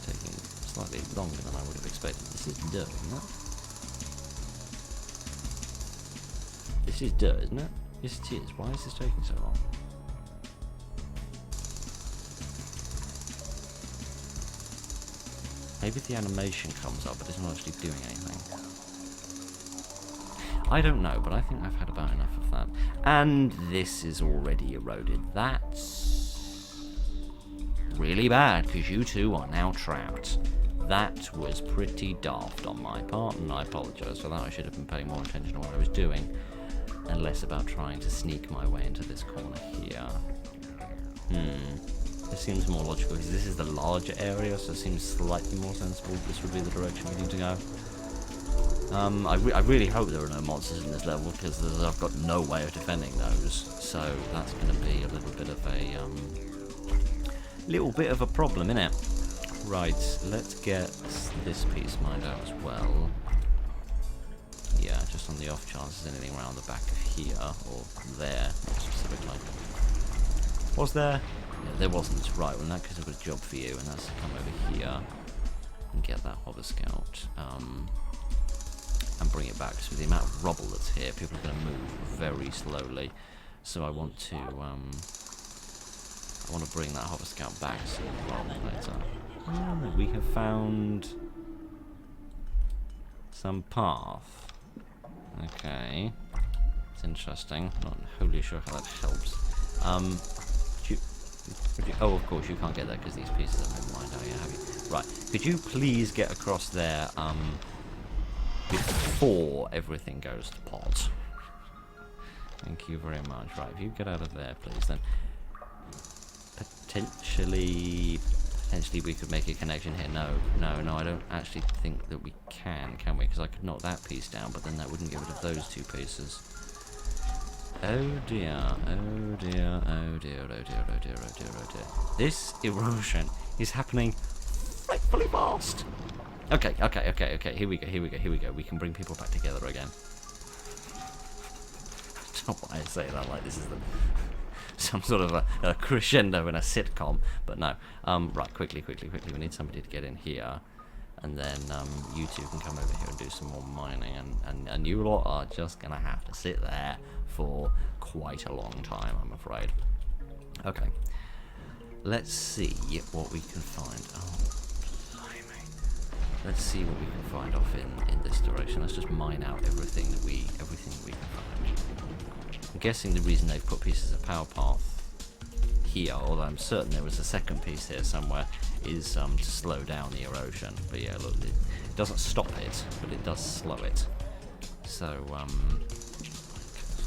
taking slightly longer than I would have expected. This is dirt, isn't it? This is dirt, isn't it? Yes, it is. Why is this taking so long? Maybe the animation comes up, but it's not actually doing anything. I don't know, but I think I've had about enough of that. And this is already eroded. That's really bad, because you two are now trapped. That was pretty daft on my part, and I apologise for that. I should have been paying more attention to what I was doing, and less about trying to sneak my way into this corner here. This seems more logical, because this is the larger area, so it seems slightly more sensible this would be the direction we need to go. I really hope there are no monsters in this level, because I've got no way of defending those, so that's going to be a little bit of a problem, innit? Right, let's get this piece mined out as well. Yeah, just on the off chance there's anything around the back of here, or there, specifically. Was there? No, there wasn't. Right, well in that case I've got a job for you, and that's to come over here and get that hover scout, and bring it back. So with the amount of rubble that's here, people are going to move very slowly. So I want to bring that hover scout back sooner rather than later. We have found some path. Okay, it's interesting. Not wholly sure how that helps. Oh, of course you can't get there because these pieces have been mined out. Yeah, have you? Right. Could you please get across there before everything goes to pot? Thank you very much. Right, if you get out of there, please, then potentially we could make a connection here. No, I don't actually think that we can we? Because I could knock that piece down, but then that wouldn't get rid of those 2 pieces. Oh dear. This erosion is happening frightfully fast. Okay, here we go. We can bring people back together again. I don't know why I say that like this is some sort of a crescendo in a sitcom, but no. Right, quickly, we need somebody to get in here, and then you two can come over here and do some more mining, and you lot are just gonna have to sit there for quite a long time, I'm afraid. Okay, let's see what we can find. Oh, blimey. Let's see what we can find off in this direction. Let's just mine out everything that we can find. I'm guessing the reason they've put pieces of power path here, although I'm certain there was a second piece here somewhere, is to slow down the erosion. But yeah, look, it doesn't stop it, but it does slow it. So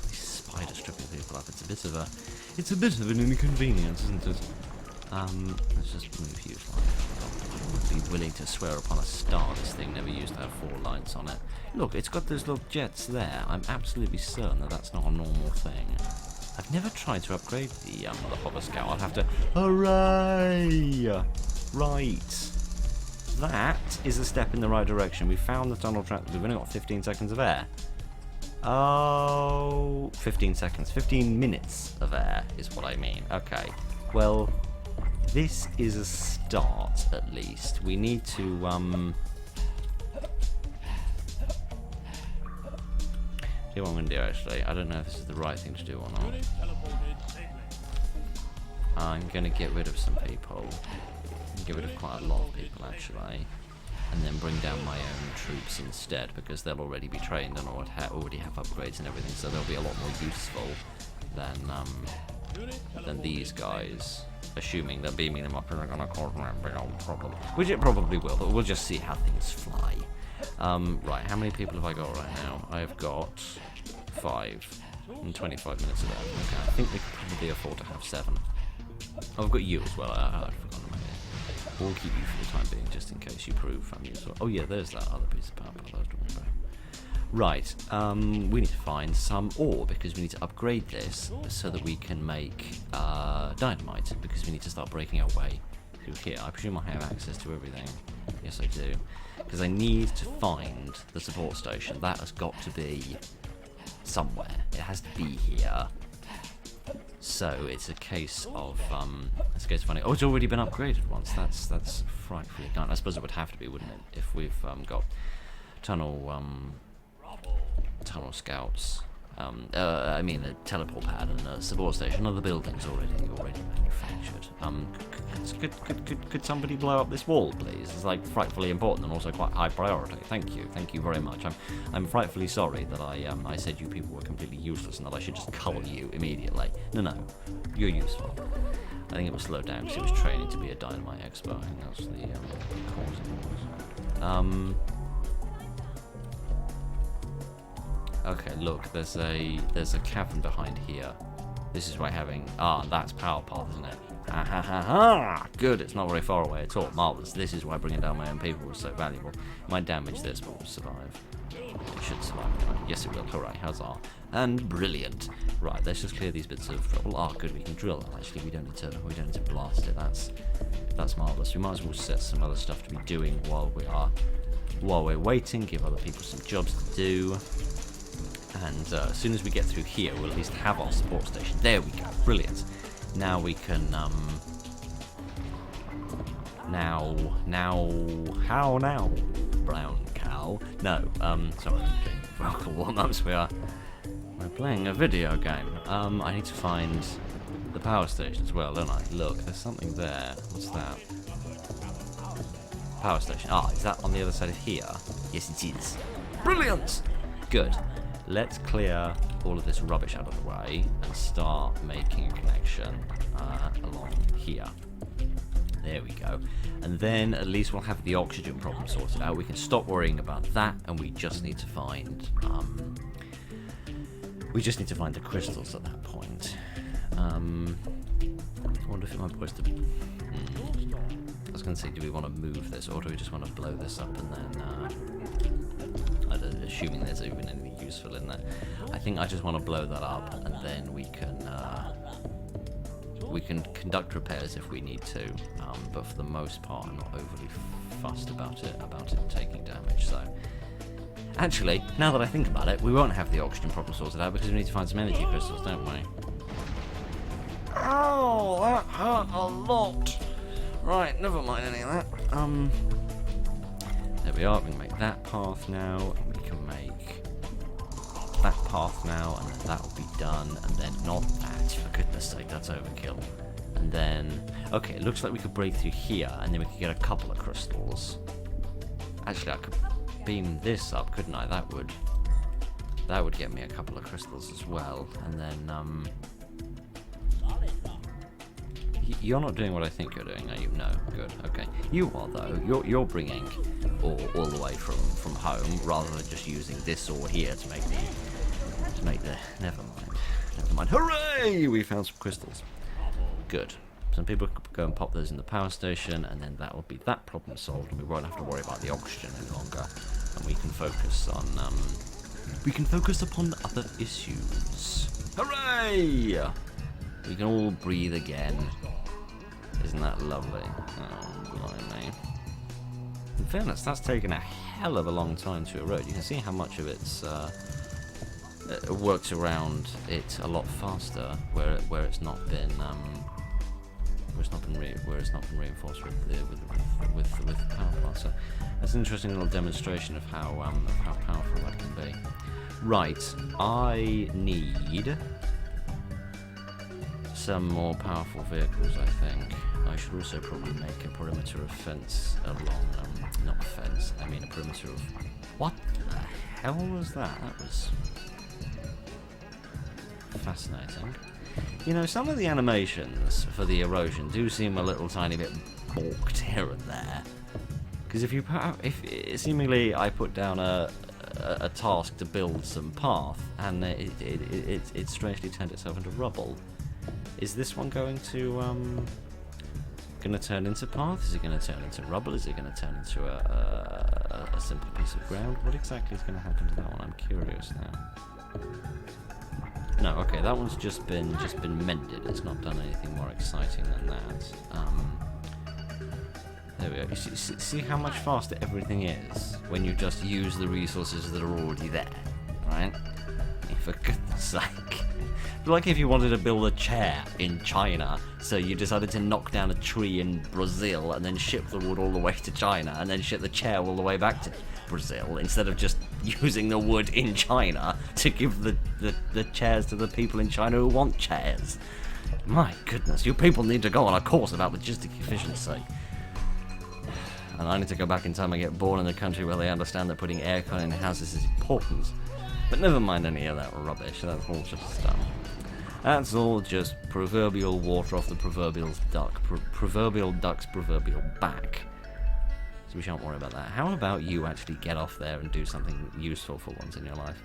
these spiders stripping people up. It's a bit of an inconvenience, isn't it? Let's just move you. I would be willing to swear upon a star this thing never used to have 4 lights on it. Look, it's got those little jets there. I'm absolutely certain that that's not a normal thing. I've never tried to upgrade the hover scout. I'll have to... Hooray! Right. That is a step in the right direction. We found the tunnel track. We've only got 15 seconds of air. Oh, 15 seconds. 15 minutes of air is what I mean. Okay. Well, this is a start, at least. We need to, See what I'm going to do, actually. I don't know if this is the right thing to do or not. I'm going to get rid of some people. Get rid of quite a lot of people, actually. And then bring down my own troops instead, because they'll already be trained and already have upgrades and everything, so they'll be a lot more useful than these guys. Assuming that beaming them up isn't going to cause a big old problem. Which it probably will, but we'll just see how things fly. Right, how many people have I got right now? I've got 5 in 25 minutes of that. Okay, I think we could probably afford to have 7. Oh, I've got you as well. I'd forgotten about it. We'll keep you for the time being, just in case you prove useful. Oh yeah, there's that other piece of power I was talking about. Right, we need to find some ore, because we need to upgrade this so that we can make dynamite, because we need to start breaking our way through here. I presume I have access to everything. Yes, I do. Because I need to find the support station. That has got to be somewhere. It has to be here. So it's a case of finding. Oh, it's already been upgraded once. That's frightfully kind. I suppose it would have to be, wouldn't it? If we've got tunnel scouts. I mean a teleport pad and a support station. Other buildings already manufactured. Could somebody blow up this wall, please? It's like frightfully important and also quite high priority. Thank you very much. I'm frightfully sorry that I said you people were completely useless and that I should just cull you immediately. No, you're useful. I think it was slowed down because it was training to be a dynamite expert. I think that's the cause of it. Okay, look, there's a cavern behind here. This is why that's power path, isn't it? Ha ha ha ha! Good, it's not very far away at all. Marvellous. This is why bringing down my own people was so valuable. It might damage this, but we'll survive. It should survive. Right? Yes, it will. Hooray, huzzah. And brilliant. Right, let's just clear these bits of trouble. Ah, good, we can drill that. Actually, we don't need to blast it. That's marvellous. We might as well set some other stuff to be doing while we're waiting. Give other people some jobs to do. And as soon as we get through here, we'll at least have our support station. There we go. Brilliant. Now we can, how now? Brown cow. No, sorry. Vocal warm-ups. We're playing a video game. I need to find the power station as well, don't I? Look, there's something there. What's that? Power station. Ah, is that on the other side of here? Yes, it is. Brilliant! Good. Let's clear all of this rubbish out of the way and start making a connection along here. There we go. And then at least we'll have the oxygen problem sorted out. We can stop worrying about that, and we just need to find the crystals at that point. I wonder if it might be worth to. I was going to say, do we want to move this, or do we just want to blow this up and then? Assuming there's even anything useful in there. I think I just want to blow that up, and then we can conduct repairs if we need to. But for the most part, I'm not overly fussed about it taking damage. So, actually, now that I think about it, we won't have the oxygen problem sorted out because we need to find some energy crystals, don't we? Oh, that hurt a lot. Right, never mind any of that. There we are. We can make that path now. We can make that path now, and then that will be done. And then not that, for goodness sake, that's overkill. And then, okay, it looks like we could break through here, and then we could get a couple of crystals. Actually, I could beam this up, couldn't I? That would get me a couple of crystals as well. And then, you're not doing what I think you're doing, are you? No, good, okay. You are though. You're bringing ore all the way from home, rather than just using this ore here to make the. Never mind. Hooray! We found some crystals. Good. Some people could go and pop those in the power station, and then that will be that problem solved, and we won't have to worry about the oxygen any longer, and we can focus on we can focus upon other issues. Hooray! We can all breathe again. Isn't that lovely? Oh, blimey. In fairness, that's taken a hell of a long time to erode. You can see how much of it's works around it a lot faster, where it's not been reinforced with power plant. So that's an interesting little demonstration of how powerful that can be. Right, I need some more powerful vehicles, I think. I should also probably make a perimeter of fence along, not a fence, I mean a perimeter of... What the hell was that? That was fascinating. You know, some of the animations for the erosion do seem a little tiny bit balked here and there. Because if seemingly I put down a task to build some path, and it strangely turned itself into rubble. Is this one going to turn into path? Is it going to turn into rubble? Is it going to turn into a simple piece of ground? What exactly is going to happen to that one? I'm curious now. No, okay, that one's just been mended. It's not done anything more exciting than that. There we go. You see how much faster everything is when you just use the resources that are already there, right? For goodness sake. Like if you wanted to build a chair in China, so you decided to knock down a tree in Brazil and then ship the wood all the way to China and then ship the chair all the way back to Brazil, instead of just using the wood in China to give the chairs to the people in China who want chairs. My goodness, you people need to go on a course about logistic efficiency. And I need to go back in time and get born in a country where they understand that putting aircon in houses is important. But never mind any of that rubbish, that's all just that's all just proverbial water off the proverbial duck, proverbial duck's proverbial back. So we shan't worry about that. How about you actually get off there and do something useful for once in your life?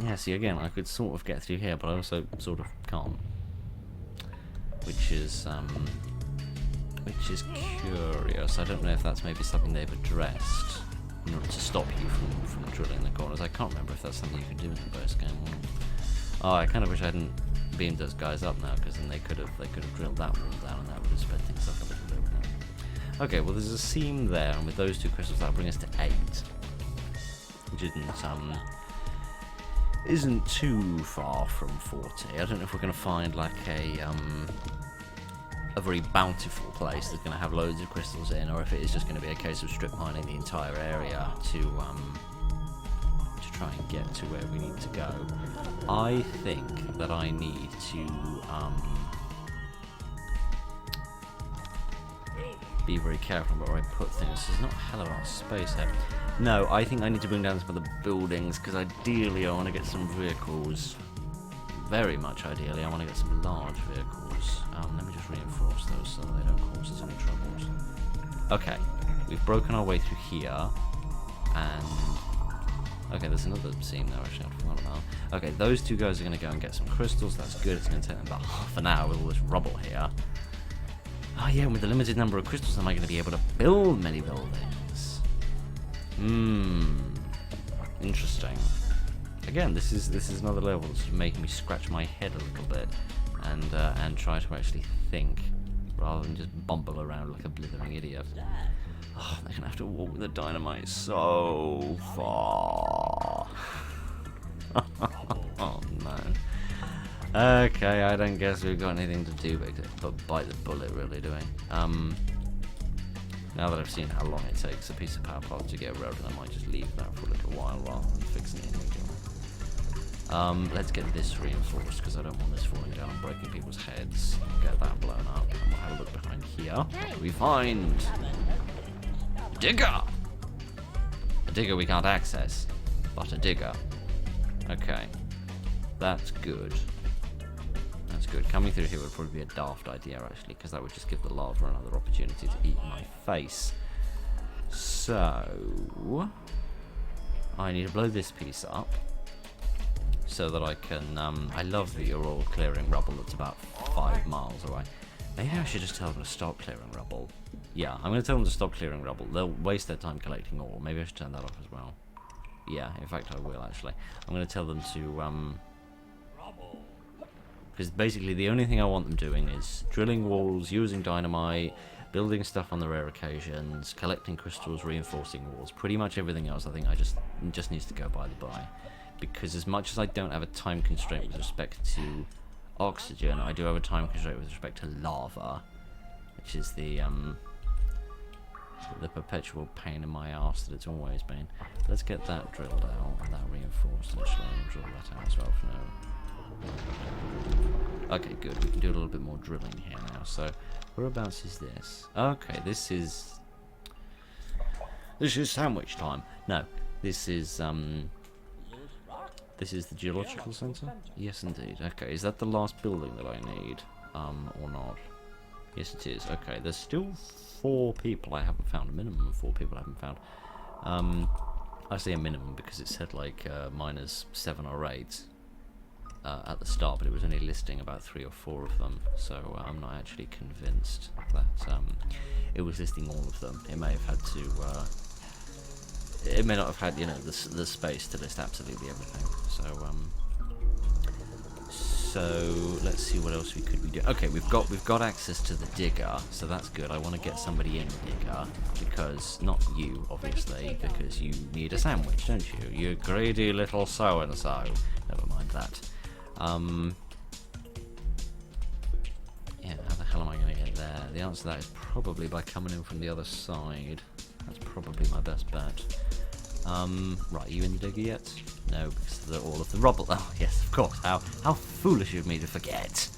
Yeah, see, again, I could sort of get through here, but I also sort of can't. Which is curious. I don't know if that's maybe something they've addressed in order to stop you from drilling the corners. I can't remember if that's something you could do in the first game. Oh, I kind of wish I hadn't beamed those guys up now, because then they could have drilled that wall down, and that would have sped things up a little bit. Okay, well there's a seam there, and with those two crystals that'll bring us to 8, which isn't too far from 40. I don't know if we're going to find like a very bountiful place that's going to have loads of crystals in, or if it is just going to be a case of strip mining the entire area to try and get to where we need to go. I think that I need to be very careful about where I put things. There's not a hell of a lot of space here. No, I think I need to bring down some of the buildings, because ideally I want to get some vehicles. Very much ideally, I want to get some large vehicles. Let me just reinforce those so that they don't cause us any troubles. Okay, we've broken our way through here, and okay, there's another seam there actually I forgot about. Okay, those two guys are going to go and get some crystals. That's good. It's going to take them about half an hour with all this rubble here. Oh yeah, and with the limited number of crystals, am I going to be able to build many buildings? Interesting. Again, this is another level that's making me scratch my head a little bit and try to actually think rather than just bumble around like a blithering idiot. Oh, they're gonna have to walk with the dynamite so far. Oh man. Okay, I don't guess we've got anything to do but bite the bullet, really, do we? Now that I've seen how long it takes a piece of power plant to get eroded, I might just leave that for a little while rather than fixing it immediately. Let's get this reinforced, because I don't want this falling down and breaking people's heads. Get that blown up, and we'll have a look behind here. What do we find? Digger! A digger we can't access, but a digger. Okay. That's good. That's good. Coming through here would probably be a daft idea, actually, because that would just give the lava another opportunity to eat my face. So I need to blow this piece up so that I can... I love that you're all clearing rubble that's about 5 miles away. Maybe I should just tell them to stop clearing rubble. Yeah, I'm going to tell them to stop clearing rubble. They'll waste their time collecting ore. Maybe I should turn that off as well. Yeah, in fact I will actually. I'm going to tell them to because basically the only thing I want them doing is drilling walls, using dynamite, building stuff on the rare occasions, collecting crystals, reinforcing walls. Pretty much everything else I think I just needs to go by the by. Because as much as I don't have a time constraint with respect to oxygen, I do have a time constraint with respect to lava, which is the perpetual pain in my arse that it's always been. Let's get that drilled out and that reinforced actually, and drill that out as well for now. Okay, good. We can do a little bit more drilling here now. So, whereabouts is this? Okay, this is sandwich time. No, this is the geological center. Yes, indeed. Okay, is that the last building that I need, or not? Yes, it is. Okay, there's still 4 people I haven't found. A minimum of 4 people I haven't found. I say a minimum because it said like minus 7 or 8. At the start, but it was only listing about 3 or 4 of them, so I'm not actually convinced that it was listing all of them. It may have had to, it may not have had, you know, the space to list absolutely everything. So let's see what else we could be doing. Okay, we've got access to the digger, so that's good. I want to get somebody in the digger because not you, obviously, because you need a sandwich, don't you? You greedy little so and so. Never mind that. Yeah, how the hell am I going to get there? The answer to that is probably by coming in from the other side. That's probably my best bet. Right, are you in the digger yet? No, because of all of the rubble. Oh, yes, of course. How foolish of me to forget.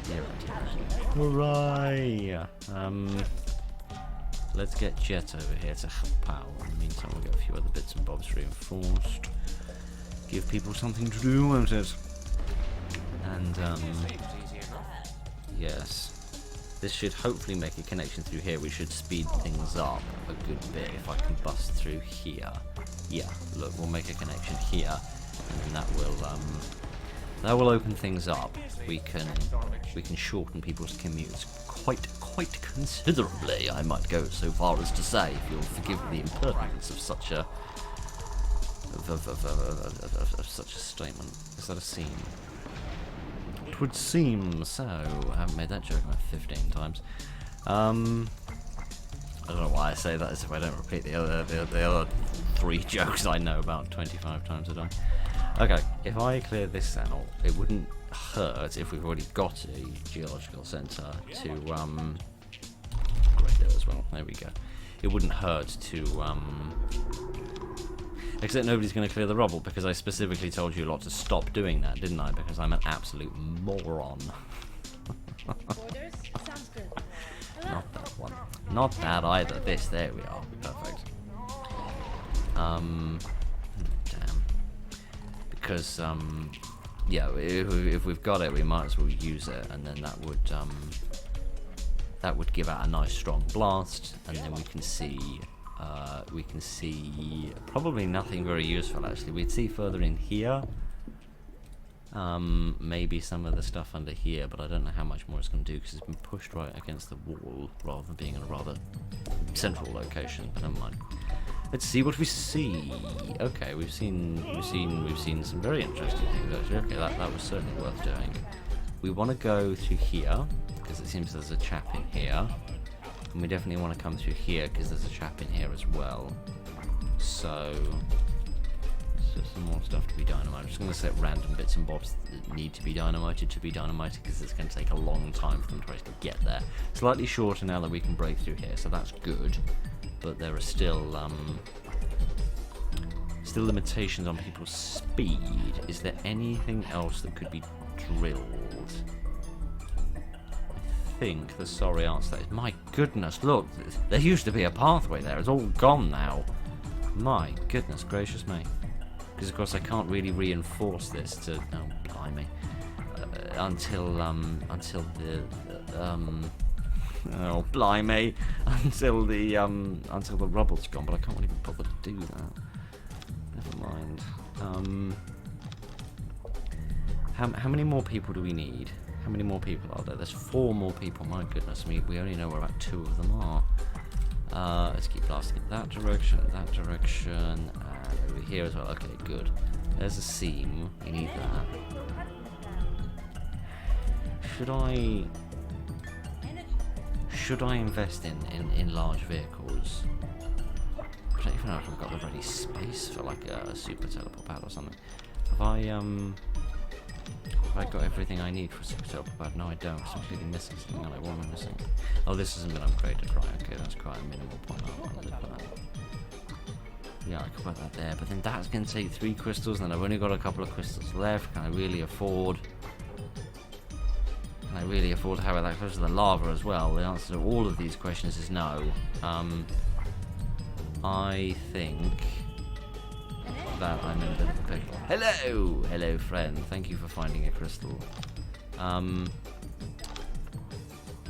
Yeah, right. Hooray! Let's get Jet over here to help out. In the meantime, we'll get a few other bits and bobs reinforced. Give people something to do, won't it? And, yes. This should hopefully make a connection through here. We should speed things up a good bit if I can bust through here. Yeah, look, we'll make a connection here, and then that will open things up. We can shorten people's commutes quite considerably. I might go so far as to say, if you'll forgive the impertinence of such a such a statement. Is that a scene? It would seem so. I haven't made that joke about 15 times. I don't know why I say that as if I don't repeat the other 3 jokes I know about 25 times a day. Okay, if I clear this out, it wouldn't hurt if we've already got a geological centre to upgrade it as well. There we go. It wouldn't hurt to except nobody's going to clear the rubble because I specifically told you lot to stop doing that, didn't I? Because I'm an absolute moron. Orders? Sounds good. Not that one. Not that either. This. There we are. Perfect. Damn. Because yeah, if we've got it, we might as well use it, and then that would give out a nice strong blast, and then we can see probably nothing very useful actually. We'd see further in here. Maybe some of the stuff under here, but I don't know how much more it's going to do because it's been pushed right against the wall rather than being in a rather central location. But never mind. Let's see what we see. Okay, we've seen some very interesting things actually. Okay, that was certainly worth doing. We want to go through here because it seems there's a chap in here, and we definitely want to come through here because there's a chap in here as well. So some more stuff to be dynamited. I'm just going to set random bits and bobs that need to be dynamited because it's going to take a long time for them to actually get there. Slightly shorter now that we can break through here, so that's good. But there are still limitations on people's speed. Is there anything else that could be drilled? I think the sorry answer to that is, my goodness, look, there used to be a pathway there. It's all gone now. My goodness gracious me. Because of course I can't really reinforce this to blimey until the rubble's gone, but I can't really bother to do that. Never mind. How many more people do we need? How many more people are there? There's 4 more people. My goodness me, we only know where about 2 of them are. Let's keep blasting in that direction, and over here as well. Okay, good. There's a seam. We need that. Should I invest in large vehicles? I don't even know if I've got the ready space for like a super teleport pad or something. Have I got everything I need for a super teleport pad? No, I don't. I'm completely missing something. Like, what am I missing? Oh, this hasn't been upgraded, right? Okay, that's quite a minimal point. I'll live for that. Yeah, I could put that there, but then that's going to take 3 crystals, and then I've only got a couple of crystals left. Can I really afford? Can I really afford to have it that close to the lava as well? The answer to all of these questions is no. I think that I'm in a bit of a pickle. Hello! Hello, friend. Thank you for finding a crystal.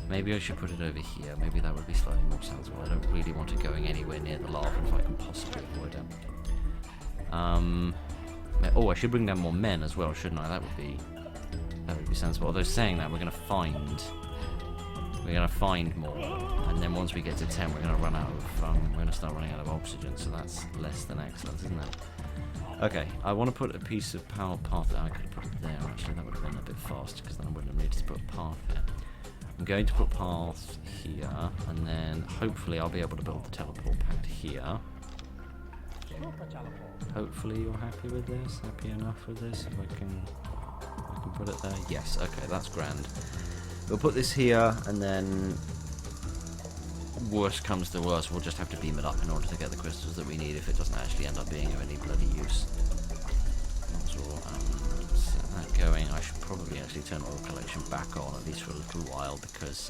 Maybe I should put it over here. Maybe that would be slightly more sensible. I don't really want it going anywhere near the lava if I can possibly avoid it. Oh, I should bring down more men as well, shouldn't I? That would be sensible. Although saying that, we're gonna find more, and then once we get to 10, we're gonna run out of we're gonna start running out of oxygen. So that's less than excellent, isn't it? Okay, I want to put a piece of power path. I could put it there actually. That would have been a bit fast because then I wouldn't have needed to put a path here. I'm going to put paths here, and then hopefully I'll be able to build the teleport pad here. Hopefully you're happy with this, happy enough with this. If I can put it there. Yes, okay, that's grand. We'll put this here, and then worst comes to worst, we'll just have to beam it up in order to get the crystals that we need if it doesn't actually end up being of any bloody use. That's all. Set that going. I should probably actually turn oil collection back on, at least for a little while, because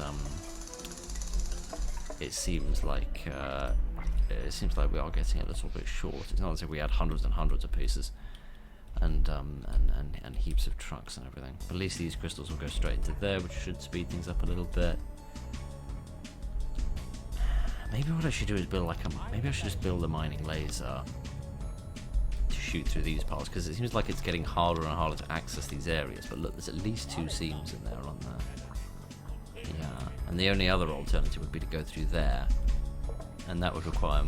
it seems like we are getting a little bit short. It's not as if we had hundreds and hundreds of pieces and heaps of trucks and everything. But at least these crystals will go straight into there, which should speed things up a little bit. Maybe what I should do is build maybe I should just build a mining laser to shoot through these parts, because it seems like it's getting harder and harder to access these areas. But look, there's at least 2 seams in there, aren't there? Yeah, and the only other alternative would be to go through there, and that would require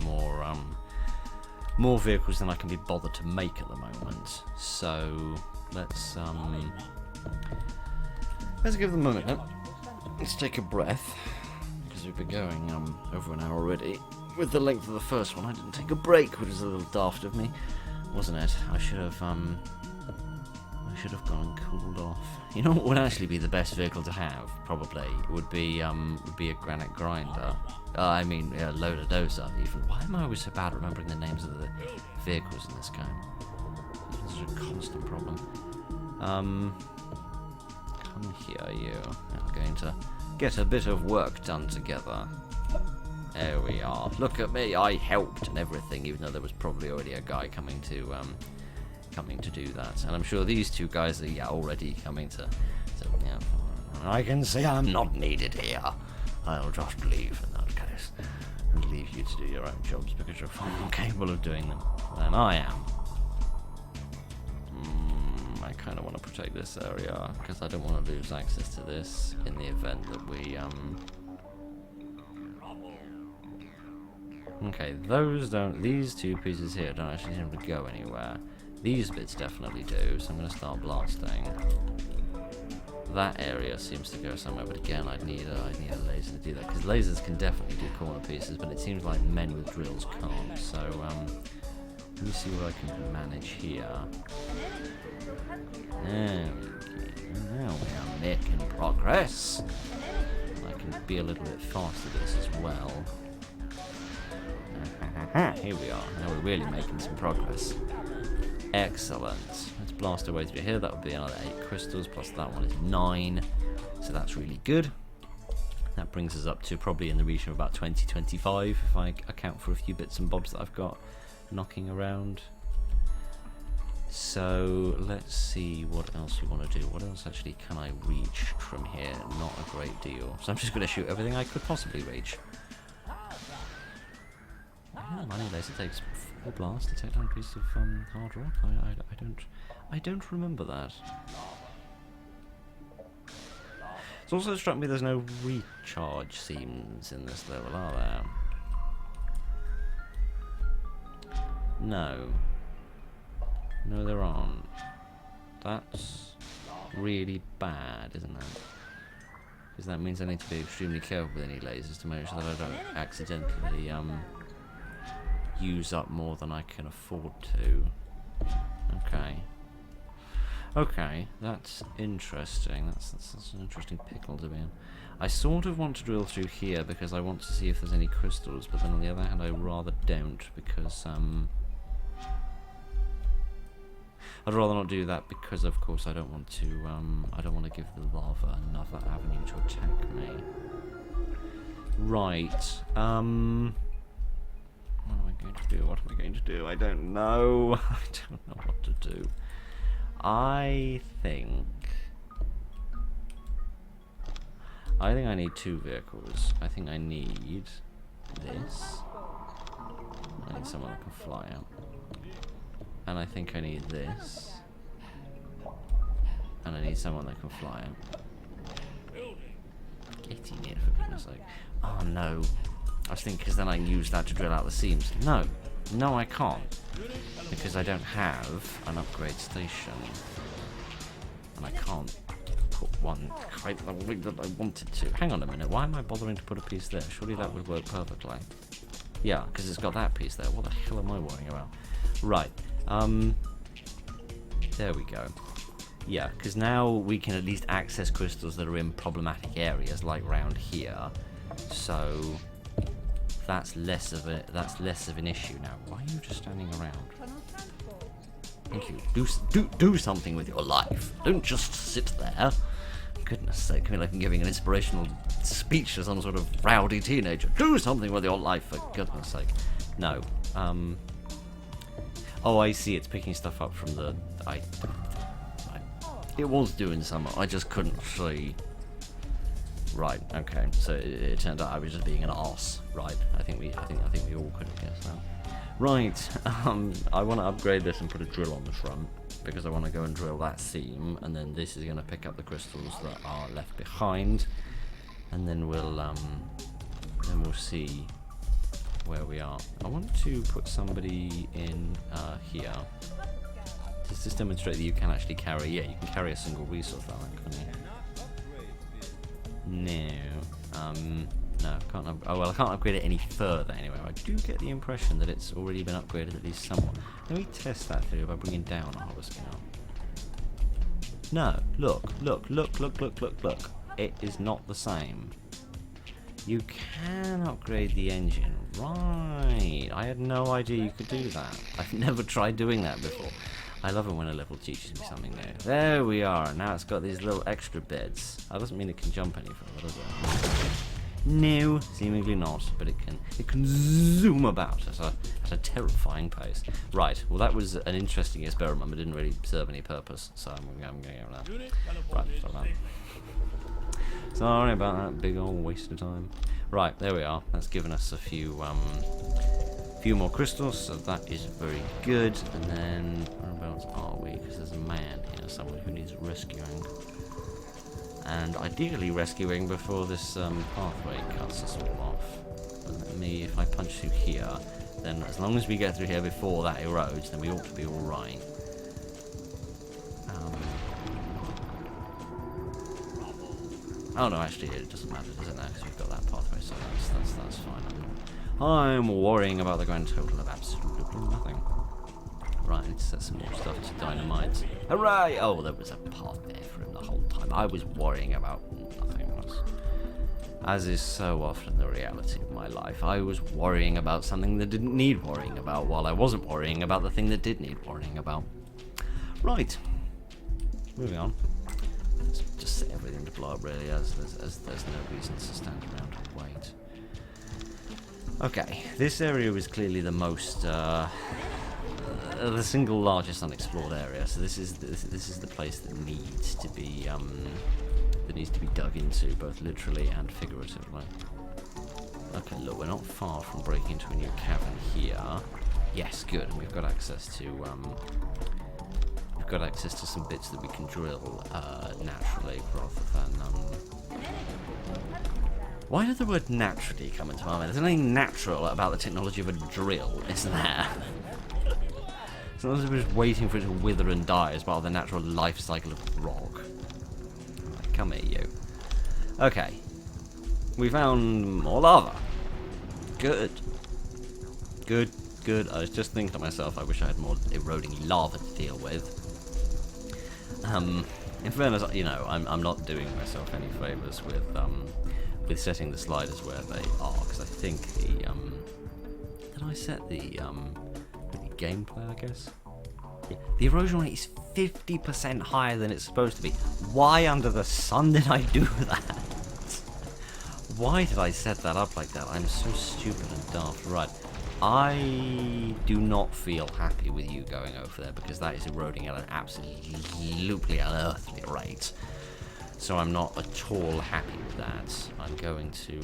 more vehicles than I can be bothered to make at the moment. So let's give them a minute. Let's take a breath, because we've been going over an hour already. With the length of the first one, I didn't take a break, which is a little daft of me, wasn't it? I should have gone and cooled off. You know what would actually be the best vehicle to have? Probably would be a granite grinder. I mean, a loader dozer. Even. Why am I always so bad at remembering the names of the vehicles in this game? This is a constant problem. Come here, you. We're going to get a bit of work done together. There we are. Look at me. I helped and everything, even though there was probably already a guy coming to do that. And I'm sure these 2 guys are already coming to yeah. I can see I'm not needed here. I'll just leave in that case and leave you to do your own jobs, because you're far more capable of doing them than I am. I kind of want to protect this area because I don't want to lose access to this in the event that we Okay, these 2 pieces here don't actually seem to go anywhere. These bits definitely do, so I'm going to start blasting. That area seems to go somewhere, but again, I'd need a laser to do that, because lasers can definitely do corner pieces, but it seems like men with drills can't. So let me see what I can manage here. Now we are making progress. I can be a little bit faster at this as well. Here we are. Now we're really making some progress. Excellent. Let's blast our way through here. That would be another 8 crystals, plus that one is 9. So that's really good. That brings us up to probably in the region of about 20-25 if I account for a few bits and bobs that I've got knocking around. So let's see what else we want to do. What else actually can I reach from here? Not a great deal. So I'm just going to shoot everything I could possibly reach. Yeah, mining laser takes 4 blasts to take down a piece of hard rock. I don't remember that. It's also struck me there's no recharge seams in this level, are there? No. No, there aren't. That's really bad, isn't it? Because that means I need to be extremely careful with any lasers to make sure that I don't accidentally use up more than I can afford to. Okay. Okay, that's interesting. That's an interesting pickle to be in. I sort of want to drill through here because I want to see if there's any crystals, but then on the other hand I rather don't because I'd rather not do that because of course I don't want to give the lava another avenue to attack me. Right. What am I going to do? What am I going to do? I don't know. I don't know what to do. I think I need two vehicles. I think I need this. I need someone that can fly out. And I think I need this. And I need someone that can fly out. Get in here, for goodness sake. Oh no. I was thinking because then I can use that to drill out the seams. No. No, I can't. Because I don't have an upgrade station. And I can't put one quite the way that I wanted to. Hang on a minute. Why am I bothering to put a piece there? Surely that would work perfectly. Yeah, because it's got that piece there. What the hell am I worrying about? Right. There we go. Yeah, because now we can at least access crystals that are in problematic areas, like round here. So that's less of an issue now. Why are you just standing around? Thank you. Do something with your life. Don't just sit there. Goodness sake, I feel like I'm giving an inspirational speech to some sort of rowdy teenager. Do something with your life, for goodness sake. No. Oh, I see. It's picking stuff up from the. It was doing some. I just couldn't see. Right. Okay. So it turned out I was just being an arse. Right. I think we all could have guessed that. Right. I want to upgrade this and put a drill on the front because I want to go and drill that seam, and then this is going to pick up the crystals that are left behind, and then we'll see where we are. I want to put somebody in here. Does this demonstrate that you can actually carry? Yeah, you can carry a single resource like that, can't you? No. No, I can't. Oh well, I can't upgrade it any further anyway. I do get the impression that it's already been upgraded at least somewhat. Let me test that through by bringing down a hollow scale. No, look. It is not the same. You can upgrade the engine. Right. I had no idea you could do that. I've never tried doing that before. I love it when a level teaches me something new. There we are. Now it's got these little extra bits. That doesn't mean it can jump any further, does it? No, seemingly not. But it can zoom about at a terrifying pace. Right. Well, that was an interesting experiment. It didn't really serve any purpose. So I'm going to go with that. Right. Stop that. Sorry about that big old waste of time. Right, there we are. That's given us a few more crystals, so that is very good. And then, whereabouts are we? Because there's a man here, someone who needs rescuing. And ideally rescuing before this pathway cuts us all off. But let me, if I punch through here, then as long as we get through here before that erodes, then we ought to be alright. Oh no, actually it doesn't matter, does it now? Because we've got that pathway, so that's fine. I'm worrying about the grand total of absolutely nothing. Right, I need to set some more stuff to dynamite. Hooray! Oh, there was a path there for him the whole time. I was worrying about nothing else. As is so often the reality of my life, I was worrying about something that didn't need worrying about, while I wasn't worrying about the thing that did need worrying about. Right. Moving on. Let's just set everything to blow up, really, as there's no reason to stand around and wait. Okay, this area is clearly the most, the single largest unexplored area. So this is the place that needs to be dug into, both literally and figuratively. Okay, look, we're not far from breaking into a new cavern here. Yes, good. And we've got access to some bits that we can drill naturally, rather than Why did the word naturally come into my mind? There's nothing natural about the technology of a drill, isn't there? It's not as if we're just waiting for it to wither and die as part of the natural life cycle of rock. Right, come here, you. Okay. We found more lava. Good. Good, good. I was just thinking to myself, I wish I had more eroding lava to deal with. In fairness, you know, I'm not doing myself any favours with setting the sliders where they are, because I think the did I set the gameplay, I guess? Yeah. The erosion rate is 50% higher than it's supposed to be. Why under the sun did I do that? Why did I set that up like that? I'm so stupid and daft. Right. I do not feel happy with you going over there, because that is eroding at an absolutely unearthly rate. So I'm not at all happy with that. I'm going to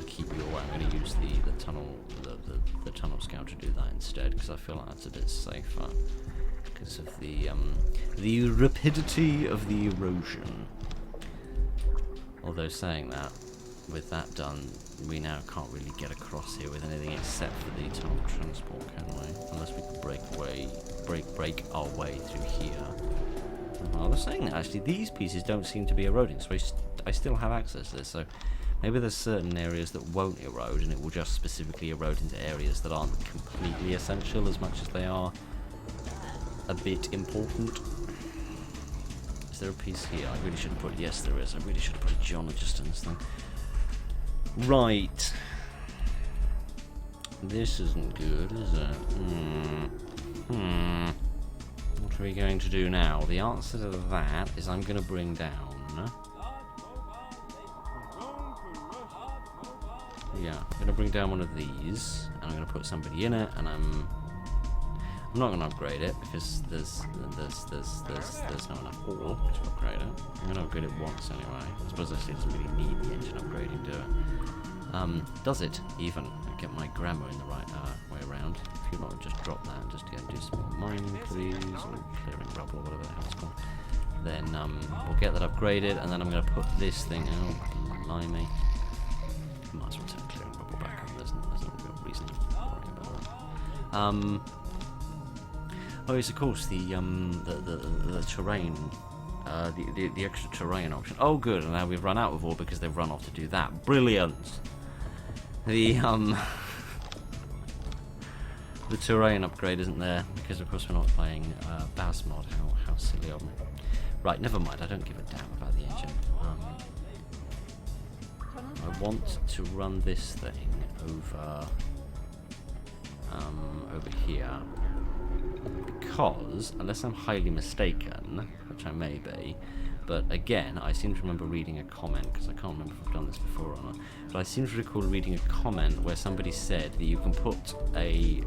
keep you away. I'm going to use the tunnel the tunnel scout to do that instead, because I feel like that's a bit safer because of the rapidity of the erosion. Although saying that, with that done, we now can't really get across here with anything except for the tunnel transport, can we? Unless we can break our way through here. Well, they're saying that actually these pieces don't seem to be eroding, so I still have access to this. So maybe there's certain areas that won't erode, and it will just specifically erode into areas that aren't completely essential as much as they are a bit important. Is there a piece here? I really should have put... Yes, there is. I really should have put a geologist in this thing. Right. This isn't good, is it? What are we going to do now? The answer to that is I'm going to bring down... Yeah, I'm going to bring down one of these, and I'm going to put somebody in it, and I'm not going to upgrade it, because there's not enough ore to upgrade it. I'm going to upgrade it once anyway. I suppose actually it doesn't really need the engine upgrading, do it? Does it even? I get my grammar in the right way around. If you want to just drop that and just go and do some more mining, please, or clearing rubble, or whatever the hell it's called. Then we'll get that upgraded, and then I'm going to put this thing out. Blimey. Might as well turn clearing rubble back on. There's no real reason to worry about that. Oh yes, of course, the terrain, the extra terrain option. Oh good, and now we've run out of ore because they've run off to do that. Brilliant. The terrain upgrade isn't there because of course we're not playing BAS mod. How silly of me. Right, never mind. I don't give a damn about the engine. I want to run this thing over here. Because, unless I'm highly mistaken, which I may be, but again, I seem to remember reading a comment, because I can't remember if I've done this before or not, but I seem to recall reading a comment where somebody said that you can put a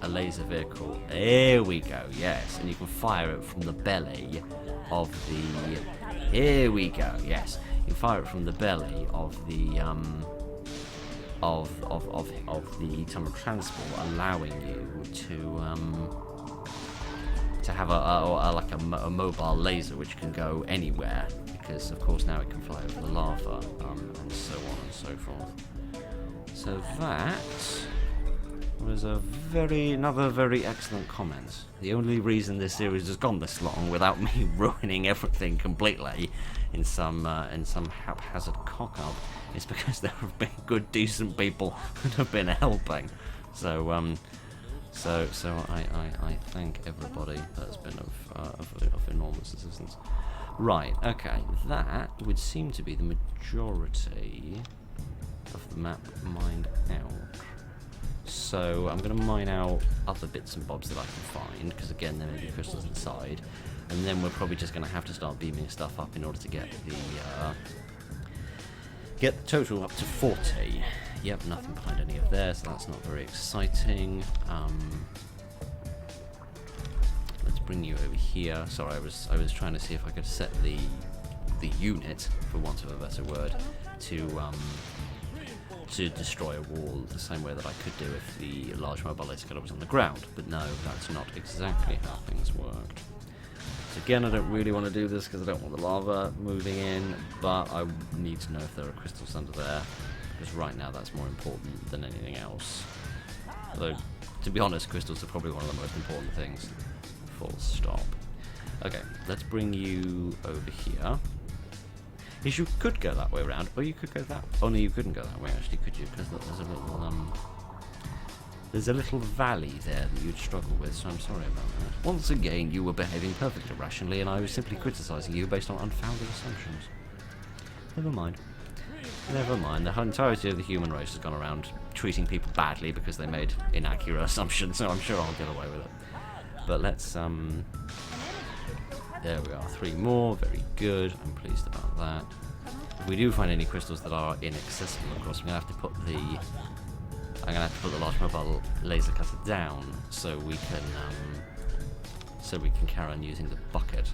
laser vehicle, there we go, yes, and you can fire it from the belly of the, here we go, yes, you can fire it from the belly of the, of the tunnel transport, allowing you to have a mobile laser which can go anywhere, because of course now it can fly over the lava, and so on and so forth. So that was another very excellent comment. The only reason this series has gone this long without me ruining everything completely in some haphazard cock-up is because there have been good, decent people that have been helping. So I thank everybody that's been of enormous assistance. Right, okay, that would seem to be the majority of the map mined out. So I'm going to mine out other bits and bobs that I can find, because again there may be crystals inside, and then we're probably just going to have to start beaming stuff up in order to get the total up to 40. Yep, nothing behind any of there, so that's not very exciting. Let's bring you over here. Sorry, I was trying to see if I could set the unit, for want of a better word, to destroy a wall the same way that I could do if the large mobile laser cutter was on the ground. But no, that's not exactly how things worked. Again, I don't really want to do this because I don't want the lava moving in, but I need to know if there are crystals under there, because right now that's more important than anything else. Although, to be honest, crystals are probably one of the most important things. Full stop. Okay, let's bring you over here. Yes, you could go that way around, or you could go that. Oh no, you couldn't go that way actually, could you? Because there's a little valley there that you'd struggle with. So I'm sorry about that. Once again, you were behaving perfectly rationally, and I was simply criticising you based on unfounded assumptions. Never mind. Never mind. The entirety of the human race has gone around treating people badly because they made inaccurate assumptions. So I'm sure I'll get away with it. But let's There we are, 3 more, very good, I'm pleased about that. If we do find any crystals that are inaccessible, of course, I'm going to have to put the large mobile laser cutter down so we can carry on using the bucket,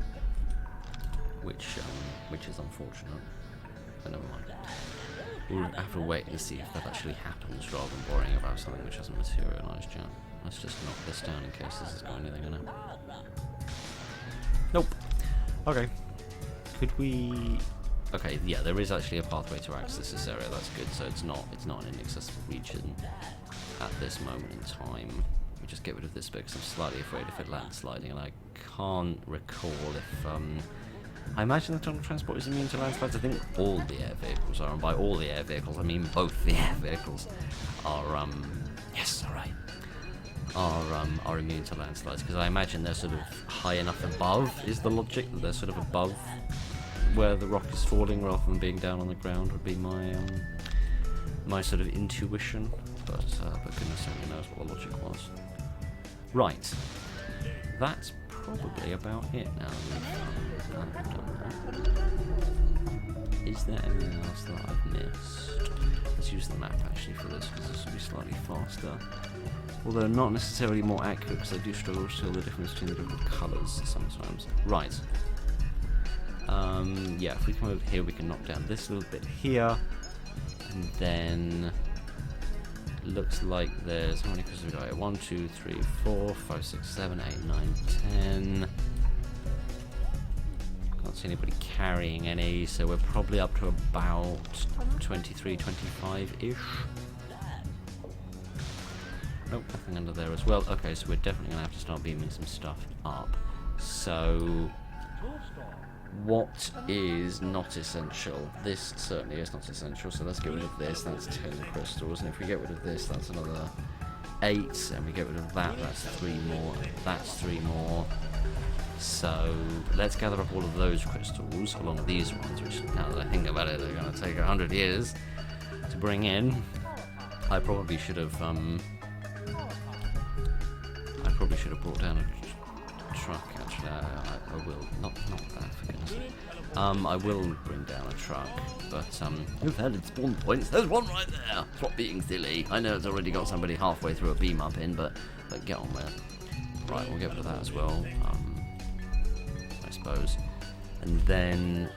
which is unfortunate, but never mind. We'll have to wait and see if that actually happens rather than worrying about something which hasn't materialised yet. Let's just knock this down in case this has got anything in it. Nope. Okay. Could we... Okay, yeah, there is actually a pathway to access this area. That's good. So it's not an inaccessible region at this moment in time. We just get rid of this bit because I'm slightly afraid of it landsliding, and I can't recall if... I imagine the tunnel transport is immune to landslides. I think all the air vehicles are, and by all the air vehicles, I mean both the air vehicles are, yes, alright, are immune to landslides, because I imagine they're sort of high enough above, is the logic, that they're sort of above where the rock is falling rather than being down on the ground would be my, my sort of intuition, but goodness only knows what the logic was. Right, that's probably about it now that we've done that. Is there anything else that I've missed? Let's use the map actually for this, because this will be slightly faster. Although not necessarily more accurate, because I do struggle to tell the difference between the different colours sometimes. Right. Yeah, if we come over here, we can knock down this little bit here, and then looks like there's how many crystals we got here? 1, 2, 3, 4, 5, 6, 7, 8, 9, 10. Can't see anybody carrying any, so we're probably up to about 23, 25-ish. Nope, nothing under there as well. Okay, so we're definitely going to have to start beaming some stuff up. So, what is not essential? This certainly is not essential, so let's get rid of this. That's 10 crystals, and if we get rid of this, that's another 8, and we get rid of that, that's 3 more, that's 3 more. So, let's gather up all of those crystals, along with these ones, which, now that I think about it, are going to take 100 years to bring in. I probably should have brought down a truck, actually. I will, not that, for goodness sake. I will bring down a truck, but, you've added spawn points. There's one right there! Stop being silly. I know it's already got somebody halfway through a beam up in, but get on with it. Right, we'll get rid of that as well, I suppose. And then,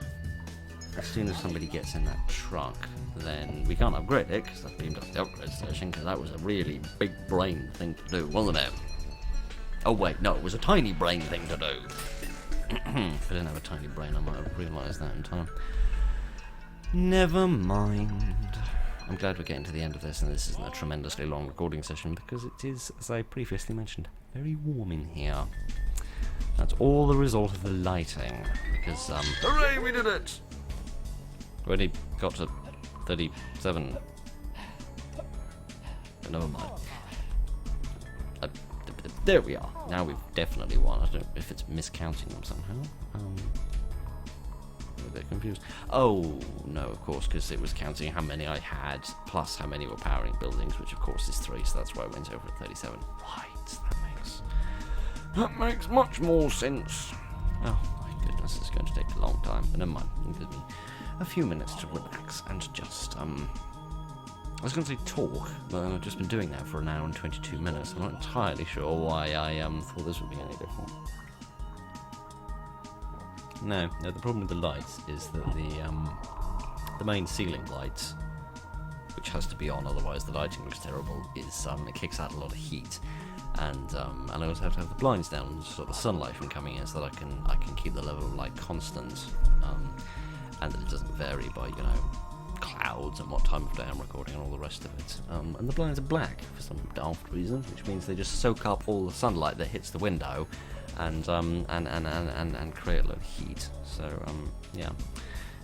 as soon as somebody gets in that truck, then we can't upgrade it, because I've beamed up the upgrade station, because that was a really big brain thing to do, wasn't it? Oh wait, no, it was a tiny brain thing to do. If I didn't have a tiny brain, I might have realised that in time. Never mind. I'm glad we're getting to the end of this, and this isn't a tremendously long recording session, because it is, as I previously mentioned, very warm in here. That's all the result of the lighting, because, hooray, we did it! We only got to 37. But never mind. There we are. Now we've definitely won. I don't know if it's miscounting them somehow. I'm a bit confused. Oh, no, of course, because it was counting how many I had, plus how many were powering buildings, which of course is 3, so that's why I went over at 37. Right, that makes much more sense. Oh, my goodness, it's going to take a long time. But never mind. It gives me a few minutes to relax and just, I was going to say talk, but I've just been doing that for 1 hour and 22 minutes. I'm not entirely sure why I thought this would be any different. No, the problem with the lights is that the main ceiling light, which has to be on, otherwise the lighting looks terrible, is it kicks out a lot of heat, and I also have to have the blinds down to stop the sunlight from coming in, so that I can keep the level of light constant, and that it doesn't vary by clouds and what time of day I'm recording and all the rest of it. And the blinds are black for some daft reason, which means they just soak up all the sunlight that hits the window, and create a lot of heat. So yeah,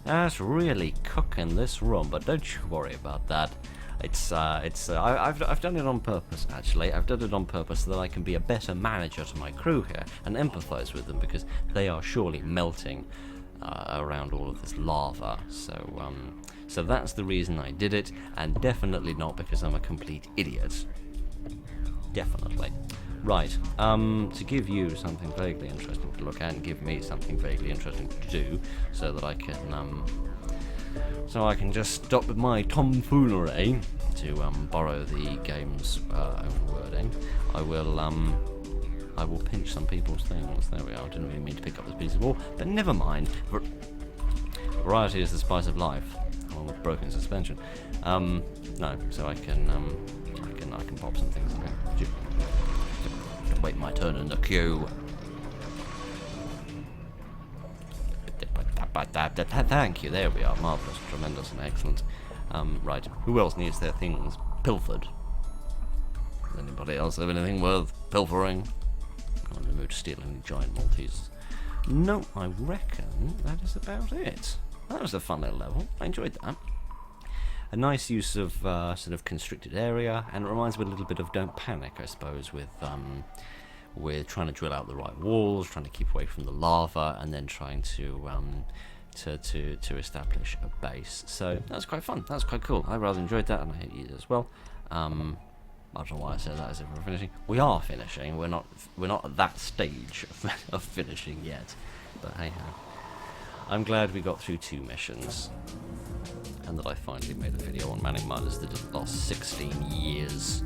that's really cooking this room. But don't you worry about that. I've done it on purpose, actually. I've done it on purpose so that I can be a better manager to my crew here and empathise with them, because they are surely melting around all of this lava. So that's the reason I did it, and definitely not because I'm a complete idiot. Definitely. Right, to give you something vaguely interesting to look at and give me something vaguely interesting to do, so that I can just stop with my tomfoolery, to borrow the game's own wording. I will pinch some people's things. There we are. I didn't really mean to pick up this piece of wall, but never mind. Variety is the spice of life, along with broken suspension. No, so I can pop some things in there. Wait my turn in the queue. Thank you, there we are, marvellous, tremendous and excellent. Right, who else needs their things pilfered? Does anybody else have anything worth pilfering? I'm in the mood to steal any giant Maltesers. No, I reckon that is about it. That was a fun little level, I enjoyed that. A nice use of sort of constricted area, and it reminds me a little bit of Don't Panic, I suppose, with trying to drill out the right walls, trying to keep away from the lava, and then trying to establish a base. So that was quite fun. That was quite cool. I rather enjoyed that, and I hope you did as well. I don't know why I said that as if we're finishing. We are finishing. We're not at that stage of finishing yet. But hey ho. I'm glad we got through 2 missions, and that I finally made a video on Manic Miners that didn't last 16 years.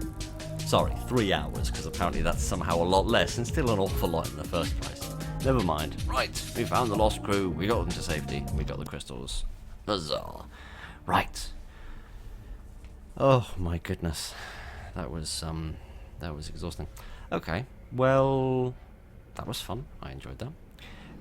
Sorry, 3 hours, because apparently that's somehow a lot less, and still an awful lot in the first place. Never mind. Right, we found the lost crew, we got them to safety, we got the crystals. Huzzah. Right. Oh my goodness. That was exhausting. Okay, well, that was fun. I enjoyed that.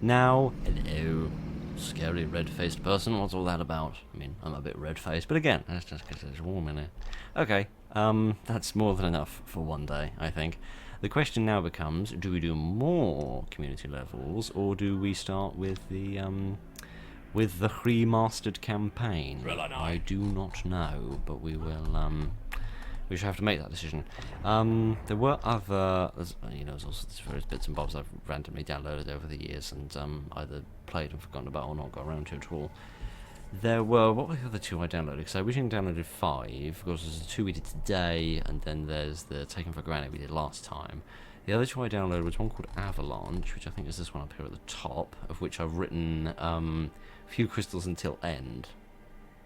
Now, hello, scary red-faced person, what's all that about? I mean, I'm a bit red-faced, but again, that's just because it's warm in here. Okay, that's more than enough for one day, I think. The question now becomes, do we do more community levels, or do we start with the remastered campaign? I do not know, but we will, we should have to make that decision. There were other, there's also various bits and bobs I've randomly downloaded over the years and either played and forgotten about or not got around to at all. There were, what were the other 2 I downloaded? Because I originally downloaded 5, of course there's the 2 we did today, and then there's the Taken for Granted we did last time. The other 2 I downloaded was one called Avalanche, which I think is this one up here at the top, of which I've written Few Crystals Until End,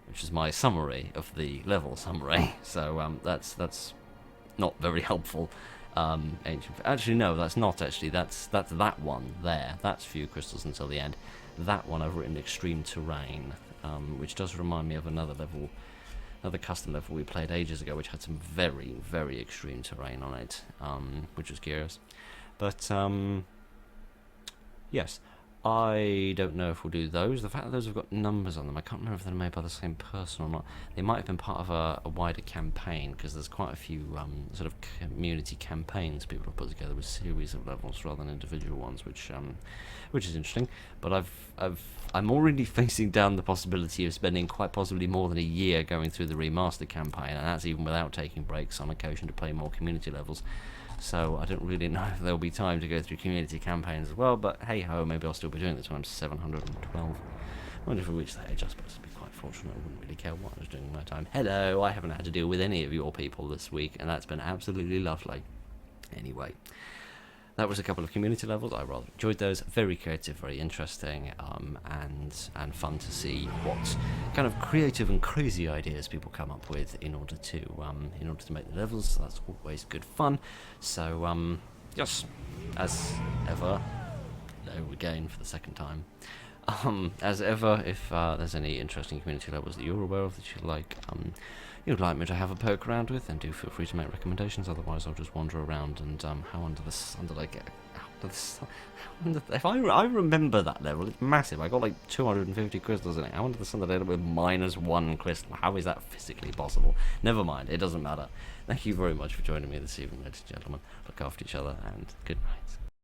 which is my summary of the level summary. So that's not very helpful. Actually, no, that's not actually. That's that one there. That's Few Crystals Until the End. That one I've written Extreme Terrain, which does remind me of another custom level we played ages ago, which had some very, very extreme terrain on it, which was curious. But yes. I don't know if we'll do those. The fact that those have got numbers on them, I can't remember if they're made by the same person or not. They might have been part of a wider campaign, because there's quite a few sort of community campaigns people have put together with series of levels rather than individual ones, which is interesting. But I'm already facing down the possibility of spending quite possibly more than a year going through the remastered campaign, and that's even without taking breaks on occasion to play more community levels. So I don't really know if there'll be time to go through community campaigns as well, but hey ho, maybe I'll still be doing this when I'm 712. I wonder if we reach that age. I suppose I'd be quite fortunate. I wouldn't really care what I was doing in my time. Hello, I haven't had to deal with any of your people this week, and that's been absolutely lovely. Anyway, that was a couple of community levels. I rather enjoyed those. Very creative, very interesting, and fun to see what kind of creative and crazy ideas people come up with in order to make the levels. So that's always good fun. So yes, as ever, hello again for the second time. As ever, if there's any interesting community levels that you're aware of that you'd like me to have a poke around with, then do feel free to make recommendations. Otherwise, I'll just wander around and how under the sun did I get? How under the sun? If I remember that level, it's massive. I got like 250 crystals in it. How under the sun did I end up with -1 crystal? How is that physically possible? Never mind. It doesn't matter. Thank you very much for joining me this evening, ladies and gentlemen. Look after each other and good night.